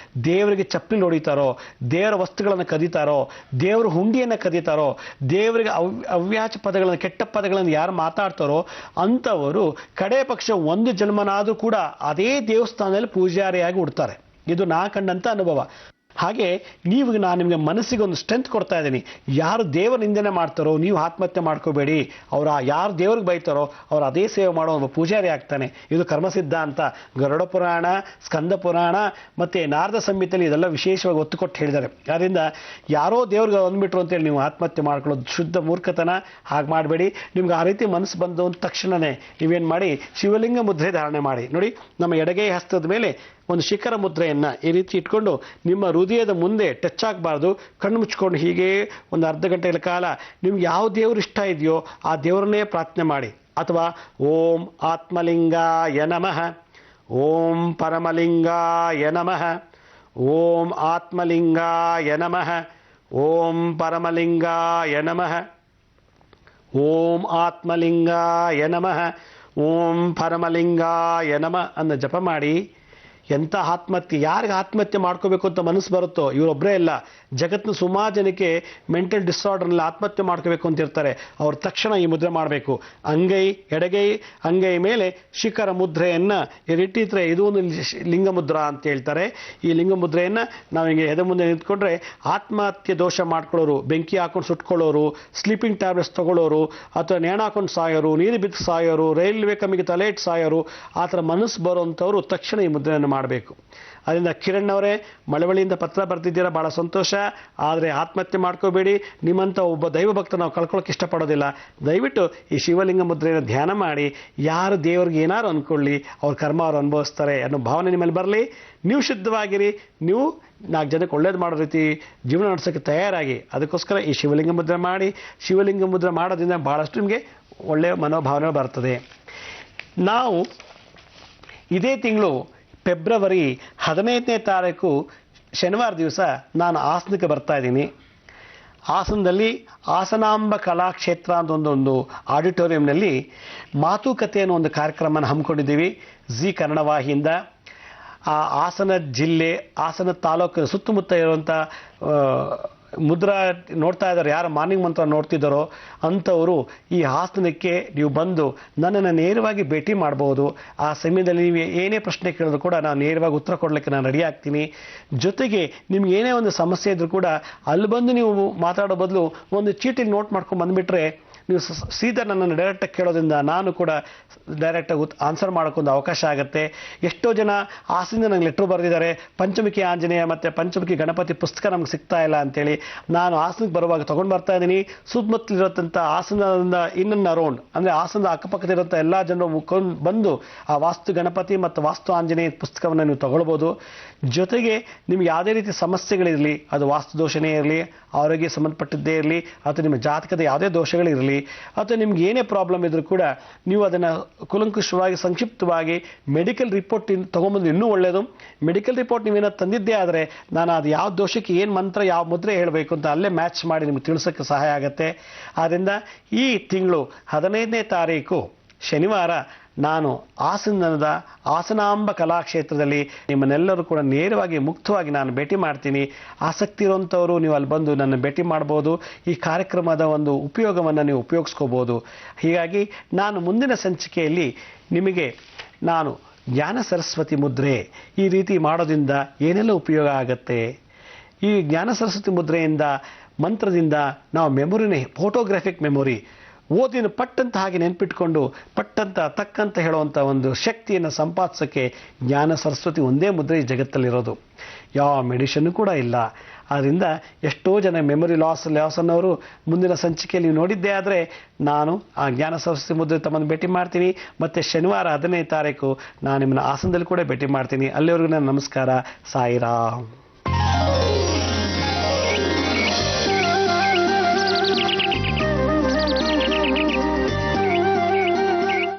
ದೇವರಿಗೆ ಚಪ್ಪಲಿ ಹೊಡಿತಾರೋ, ದೇವರ ವಸ್ತುಗಳನ್ನು ಕದೀತಾರೋ, ದೇವರ ಹುಂಡಿಯನ್ನು ಕದೀತಾರೋ, ದೇವರಿಗೆ ಅವ್ಯಾಚ ಪದಗಳನ್ನು, ಕೆಟ್ಟ ಪದಗಳನ್ನು ಯಾರು ಮಾತಾಡ್ತಾರೋ ಅಂಥವರು ಕಡೆ ಪಕ್ಷ ಒಂದು ಜನ್ಮನಾದರೂ ಕೂಡ ಅದೇ ದೇವಸ್ಥಾನದಲ್ಲಿ ಪೂಜಾರಿಯಾಗಿ ಹುಡ್ತಾರೆ. ಇದು ನಾ ಕಂಡಂಥ ಅನುಭವ. ಹಾಗೆ ನಾನು ನಿಮಗೆ ಮನಸ್ಸಿಗೆ ಒಂದು ಸ್ಟ್ರೆಂತ್ ಕೊಡ್ತಾ ಇದ್ದೀನಿ. ಯಾರು ದೇವರ ನಿಂದನೆ ಮಾಡ್ತಾರೋ ನೀವು ಆತ್ಮಹತ್ಯೆ ಮಾಡ್ಕೋಬೇಡಿ. ಯಾರು ದೇವ್ರಿಗೆ ಬೈತಾರೋ ಅವ್ರು ಅದೇ ಸೇವೆ ಮಾಡೋ ಒಬ್ಬ ಪೂಜಾರಿ ಆಗ್ತಾನೆ. ಇದು ಕರ್ಮಸಿದ್ಧ ಅಂತ ಗರುಡ ಪುರಾಣ, ಸ್ಕಂದ ಪುರಾಣ ಮತ್ತು ನಾರದ ಸಂಹಿತೆಯಲ್ಲಿ ಇದೆಲ್ಲ ವಿಶೇಷವಾಗಿ ಒತ್ತು ಕೊಟ್ಟು ಹೇಳಿದ್ದಾರೆ. ಆದ್ದರಿಂದ ಯಾರೋ ದೇವ್ರಿಗೆ ಅಂದ್ಬಿಟ್ರು ಅಂತೇಳಿ ನೀವು ಆತ್ಮಹತ್ಯೆ ಮಾಡ್ಕೊಳ್ಳೋದು ಶುದ್ಧ ಮೂರ್ಖತನ. ಹಾಗೆ ಮಾಡಬೇಡಿ. ನಿಮ್ಗೆ ಆ ರೀತಿ ಮನಸ್ಸು ಬಂದು ಅಂದ ತಕ್ಷಣವೇ ನೀವೇನು ಮಾಡಿ, ಶಿವಲಿಂಗ ಮುದ್ರೆ ಧಾರಣೆ ಮಾಡಿ. ನೋಡಿ, ನಮ್ಮ ಎಡಗೈ ಹಸ್ತದ ಮೇಲೆ ಒಂದು ಶಿಖರ ಮುದ್ರೆಯನ್ನು ಈ ರೀತಿ ಇಟ್ಕೊಂಡು ನಿಮ್ಮ ಹೃದಯದ ಮುಂದೆ ಟಚ್ ಆಗಬಾರ್ದು. ಕಣ್ಣು ಮುಚ್ಕೊಂಡು ಹೀಗೆ ಒಂದು ಅರ್ಧ ಗಂಟೆಗಳ ಕಾಲ ನಿಮ್ಗೆ ಯಾವ ದೇವರು ಇಷ್ಟ ಇದೆಯೋ ಆ ದೇವರನ್ನೇ ಪ್ರಾರ್ಥನೆ ಮಾಡಿ. ಅಥವಾ ಓಂ ಆತ್ಮಲಿಂಗಾಯ ನಮಃ, ಓಂ ಪರಮಲಿಂಗಾಯ ನಮಃ, ಓಂ ಆತ್ಮಲಿಂಗಾಯ ನಮಃ, ಓಂ ಪರಮಲಿಂಗಾಯ ನಮಃ, ಓಂ ಆತ್ಮಲಿಂಗಾಯ ನಮಃ, ಓಂ ಪರಮಲಿಂಗಾಯ ನಮಃ ಅನ್ನು ಜಪ ಮಾಡಿ. ಎಂಥ ಆತ್ಮಹತ್ಯೆ, ಯಾರಿಗೆ ಆತ್ಮಹತ್ಯೆ ಮಾಡ್ಕೋಬೇಕು ಅಂತ ಮನಸ್ಸು ಬರುತ್ತೋ, ಇವರೊಬ್ಬರೇ ಇಲ್ಲ, ಜಗತ್ತಿನ ಸುಮಾರು ಜನಕ್ಕೆ ಮೆಂಟಲ್ ಡಿಸಾರ್ಡರ್ನಲ್ಲಿ ಆತ್ಮಹತ್ಯೆ ಮಾಡ್ಕೋಬೇಕು ಅಂತ ಇರ್ತಾರೆ. ಅವ್ರು ತಕ್ಷಣ ಈ ಮುದ್ರೆ ಮಾಡಬೇಕು. ಎಡಗೈ ಅಂಗೈ ಮೇಲೆ ಶಿಖರ ಮುದ್ರೆಯನ್ನು ಇಟ್ಟಿದ್ರೆ ಇದು ಒಂದು ಲಿಂಗ ಮುದ್ರಾ ಅಂತ ಹೇಳ್ತಾರೆ. ಈ ಲಿಂಗ ಮುದ್ರೆಯನ್ನು ನಾವು ಹಿಂಗೆ ಎದೆ ಮುಂದೆ ನಿಂತ್ಕೊಂಡ್ರೆ ಆತ್ಮಹತ್ಯೆ ದೋಷ ಮಾಡ್ಕೊಳ್ಳೋರು, ಬೆಂಕಿ ಹಾಕೊಂಡು ಸುಟ್ಕೊಳ್ಳೋರು, ಸ್ಲೀಪಿಂಗ್ ಟ್ಯಾಬ್ಲೆಟ್ಸ್ ತಗೊಳ್ಳೋರು, ಅಥವಾ ನೇಣ ಹಾಕೊಂಡು ಸಾಯೋರು, ನೀರು ಬಿದ್ದು ಸಾಯೋರು, ರೈಲ್ವೆ ಕಮ್ಮಿಗೆ ತಲೆ ಇಟ್ಟು ಸಾಯೋರು, ಆ ಥರ ಮನಸ್ಸು ಬರೋವಂಥವ್ರು ತಕ್ಷಣ ಈ ಮುದ್ರೆಯನ್ನು ಮಾಡಬೇಕು. ಅದರಿಂದ ಕಿರಣ್ ಅವರೇ, ಮಳವಳ್ಳಿಯಿಂದ ಪತ್ರ ಬರ್ತಿದ್ದೀರಾ, ಭಾಳ ಸಂತೋಷ. ಆದರೆ ಆತ್ಮಹತ್ಯೆ ಮಾಡ್ಕೋಬೇಡಿ. ನಿಮ್ಮಂಥ ಒಬ್ಬ ದೈವ ಭಕ್ತ ನಾವು ಕಳ್ಕೊಳ್ಳೋಕೆ ಇಷ್ಟಪಡೋದಿಲ್ಲ. ದಯವಿಟ್ಟು ಈ ಶಿವಲಿಂಗ ಮುದ್ರೆಯನ್ನು ಧ್ಯಾನ ಮಾಡಿ. ಯಾರು ದೇವ್ರಿಗೆ ಏನಾರು ಅಂದ್ಕೊಳ್ಳಿ, ಅವ್ರ ಕರ್ಮ ಅವ್ರು ಅನುಭವಿಸ್ತಾರೆ ಅನ್ನೋ ಭಾವನೆ ನಿಮ್ಮಲ್ಲಿ ಬರಲಿ. ನೀವು ಶುದ್ಧವಾಗಿರಿ. ನೀವು 4 ಜನಕ್ಕೆ ಒಳ್ಳೇದು ಮಾಡೋ ರೀತಿ ಜೀವನ ನಡೆಸೋಕ್ಕೆ ತಯಾರಾಗಿ. ಅದಕ್ಕೋಸ್ಕರ ಈ ಶಿವಲಿಂಗ ಮುದ್ರೆ ಮಾಡಿ. ಶಿವಲಿಂಗ ಮುದ್ರೆ ಮಾಡೋದ್ರಿಂದ ಭಾಳಷ್ಟು ನಿಮಗೆ ಒಳ್ಳೆಯ ಮನೋಭಾವನೆ ಬರ್ತದೆ. ನಾವು ಇದೇ ತಿಂಗಳು ಫೆಬ್ರವರಿ 15ನೇ ತಾರೀಕು ಶನಿವಾರ ದಿವಸ ನಾನು ಹಾಸನಕ್ಕೆ ಬರ್ತಾ ಇದ್ದೀನಿ. ಹಾಸನದಲ್ಲಿ ಹಾಸನಾಂಬ ಕಲಾಕ್ಷೇತ್ರ ಅಂತ ಒಂದು ಆಡಿಟೋರಿಯಂನಲ್ಲಿ ಮಾತುಕತೆ ಅನ್ನೋ ಒಂದು ಕಾರ್ಯಕ್ರಮನ ಹಮ್ಮಿಕೊಂಡಿದ್ದೀವಿ ಜಿ ಕನ್ನಡ ವಾಹಿನಿಯಿಂದ. ಆ ಹಾಸನ ಜಿಲ್ಲೆ, ಹಾಸನ ತಾಲೂಕು ಸುತ್ತಮುತ್ತ ಇರುವಂಥ ಮುದ್ರಾ ನೋಡ್ತಾ ಇದ್ದಾರೆ, ಯಾರು ಮಾರ್ನಿಂಗ್ ಮಂತ್ರ ನೋಡ್ತಿದ್ದಾರೋ ಅಂಥವರು ಈ ಹಾಸನಕ್ಕೆ ನೀವು ಬಂದು ನನ್ನನ್ನು ನೇರವಾಗಿ ಭೇಟಿ ಮಾಡ್ಬೋದು. ಆ ಸಮಯದಲ್ಲಿ ನೀವು ಏನೇ ಪ್ರಶ್ನೆ ಕೇಳಿದ್ರು ಕೂಡ ನಾನು ನೇರವಾಗಿ ಉತ್ತರ ಕೊಡಲಿಕ್ಕೆ ನಾನು ರೆಡಿ ಆಗ್ತೀನಿ. ಜೊತೆಗೆ ನಿಮ್ಗೆ ಏನೇ ಒಂದು ಸಮಸ್ಯೆ ಇದ್ರೂ ಕೂಡ ಅಲ್ಲಿ ಬಂದು ನೀವು ಮಾತಾಡೋ ಬದಲು ಒಂದು ಚೀಟಿಲಿ ನೋಟ್ ಮಾಡ್ಕೊಂಡು ಬಂದುಬಿಟ್ರೆ ನೀವು ಸೀದಾ ನನ್ನನ್ನು ಡೈರೆಕ್ಟಾಗಿ ಕೇಳೋದ್ರಿಂದ ನಾನು ಕೂಡ ಡೈರೆಕ್ಟಾಗಿ ಆನ್ಸರ್ ಮಾಡೋಕ್ಕೊಂದು ಅವಕಾಶ ಆಗುತ್ತೆ. ಎಷ್ಟೋ ಜನ ಹಾಸನದಿಂದ ನಂಗೆ ಲೆಟ್ರು ಬರೆದಿದ್ದಾರೆ, ಪಂಚಮುಖಿ ಆಂಜನೇಯ ಮತ್ತು ಪಂಚಮುಖಿ ಗಣಪತಿ ಪುಸ್ತಕ ನಮ್ಗೆ ಸಿಗ್ತಾ ಇಲ್ಲ ಅಂತೇಳಿ. ನಾನು ಹಾಸನಕ್ಕೆ ಬರುವಾಗ ತೊಗೊಂಡು ಬರ್ತಾ ಇದ್ದೀನಿ. ಸುತ್ತಮುತ್ತಲಿರೋಂಥ ಹಾಸನದಿಂದ ಇನ್ನೊಂದು ಅರೌಂಡ್ ಅಂದರೆ ಹಾಸನದ ಅಕ್ಕಪಕ್ಕದಿರೋಂಥ ಎಲ್ಲ ಜನರು ಮುಖಂಡು ಬಂದು ಆ ವಾಸ್ತು ಗಣಪತಿ ಮತ್ತು ವಾಸ್ತು ಆಂಜನೇಯ ಪುಸ್ತಕವನ್ನು ನೀವು ತಗೊಳ್ಬೋದು. ಜೊತೆಗೆ ನಿಮ್ಗೆ ಯಾವುದೇ ರೀತಿ ಸಮಸ್ಯೆಗಳಿರಲಿ, ಅದು ವಾಸ್ತು ದೋಷನೇ ಇರಲಿ, ಆರೋಗ್ಯ ಸಂಬಂಧಪಟ್ಟಿದ್ದೇ ಇರಲಿ, ಅಥವಾ ನಿಮ್ಮ ಜಾತಕದ ಯಾವುದೇ ದೋಷಗಳಿರಲಿ, ಅಥವಾ ನಿಮ್ಗೆ ಏನೇ ಪ್ರಾಬ್ಲಮ್ ಇದ್ರೂ ಕೂಡ ನೀವು ಅದನ್ನು ಕುಲಂಕುಷವಾಗಿ ಸಂಕ್ಷಿಪ್ತವಾಗಿ ಮೆಡಿಕಲ್ ರಿಪೋರ್ಟ್ ತೊಗೊಂಬಂದು ಇನ್ನೂ ಒಳ್ಳೆಯದು. ಮೆಡಿಕಲ್ ರಿಪೋರ್ಟ್ ನೀವೇನೋ ತಂದಿದ್ದೇ ಆದರೆ ನಾನು ಅದು ಯಾವ ದೋಷಕ್ಕೆ ಏನು ಮಂತ್ರ ಯಾವ ಮುದ್ರೆ ಹೇಳಬೇಕು ಅಂತ ಅಲ್ಲೇ ಮ್ಯಾಚ್ ಮಾಡಿ ನಿಮ್ಗೆ ತಿಳಿಸೋಕ್ಕೆ ಸಹಾಯ ಆಗುತ್ತೆ. ಆದ್ದರಿಂದ ಈ ತಿಂಗಳು 15ನೇ ತಾರೀಕು ಶನಿವಾರ ನಾನು ಹಾಸನದ ಹಾಸನಾಂಬ ಕಲಾಕ್ಷೇತ್ರದಲ್ಲಿ ನಿಮ್ಮನ್ನೆಲ್ಲರೂ ಕೂಡ ನೇರವಾಗಿ ಮುಕ್ತವಾಗಿ ನಾನು ಭೇಟಿ ಮಾಡ್ತೀನಿ. ಆಸಕ್ತಿ ಇರುವಂಥವರು ನೀವು ಅಲ್ಲಿ ಬಂದು ನನ್ನ ಭೇಟಿ ಮಾಡ್ಬೋದು. ಈ ಕಾರ್ಯಕ್ರಮದ ಒಂದು ಉಪಯೋಗವನ್ನು ನೀವು ಉಪಯೋಗಿಸ್ಕೋಬೋದು. ಹೀಗಾಗಿ ನಾನು ಮುಂದಿನ ಸಂಚಿಕೆಯಲ್ಲಿ ನಿಮಗೆ ನಾನು ಜ್ಞಾನ ಸರಸ್ವತಿ ಮುದ್ರೆ ಈ ರೀತಿ ಮಾಡೋದ್ರಿಂದ ಏನೆಲ್ಲ ಉಪಯೋಗ ಆಗುತ್ತೆ, ಈ ಜ್ಞಾನ ಸರಸ್ವತಿ ಮುದ್ರೆಯಿಂದ ಮಂತ್ರದಿಂದ ನಾವು ಮೆಮೊರಿನೇ ಫೋಟೋಗ್ರಾಫಿಕ್ ಮೆಮೊರಿ ಓದಿನ ಪಟ್ಟಂತ ಹಾಗೆ ನೆನ್ಪಿಟ್ಕೊಂಡು ಪಟ್ಟಂತ ತಕ್ಕಂತ ಹೇಳುವಂಥ ಒಂದು ಶಕ್ತಿಯನ್ನು ಸಂಪಾದಿಸೋಕ್ಕೆ ಜ್ಞಾನ ಸರಸ್ವತಿ ಒಂದೇ ಮುದ್ರೆ ಈ ಜಗತ್ತಲ್ಲಿರೋದು. ಯಾವ ಮೆಡಿಷನ್ನು ಕೂಡ ಇಲ್ಲ. ಆದ್ದರಿಂದ ಎಷ್ಟೋ ಜನ ಮೆಮೊರಿ ಲಾಸ್ ಅನ್ನೋರು ಮುಂದಿನ ಸಂಚಿಕೆಯಲ್ಲಿ ನೀವು ನೋಡಿದ್ದೇ ಆದರೆ ನಾನು ಆ ಜ್ಞಾನ ಸರಸ್ವತಿ ಮುದ್ರೆ ತಮ್ಮನ್ನು ಭೇಟಿ ಮಾಡ್ತೀನಿ. ಮತ್ತು ಶನಿವಾರ 15ನೇ ತಾರೀಕು ನಾನು ನಿಮ್ಮನ್ನು ಹಾಸನದಲ್ಲಿ ಕೂಡ ಭೇಟಿ ಮಾಡ್ತೀನಿ. ಅಲ್ಲಿವರೆಗೂ ನನ್ನ ನಮಸ್ಕಾರ. ಸಾಯಿರಾಮ್.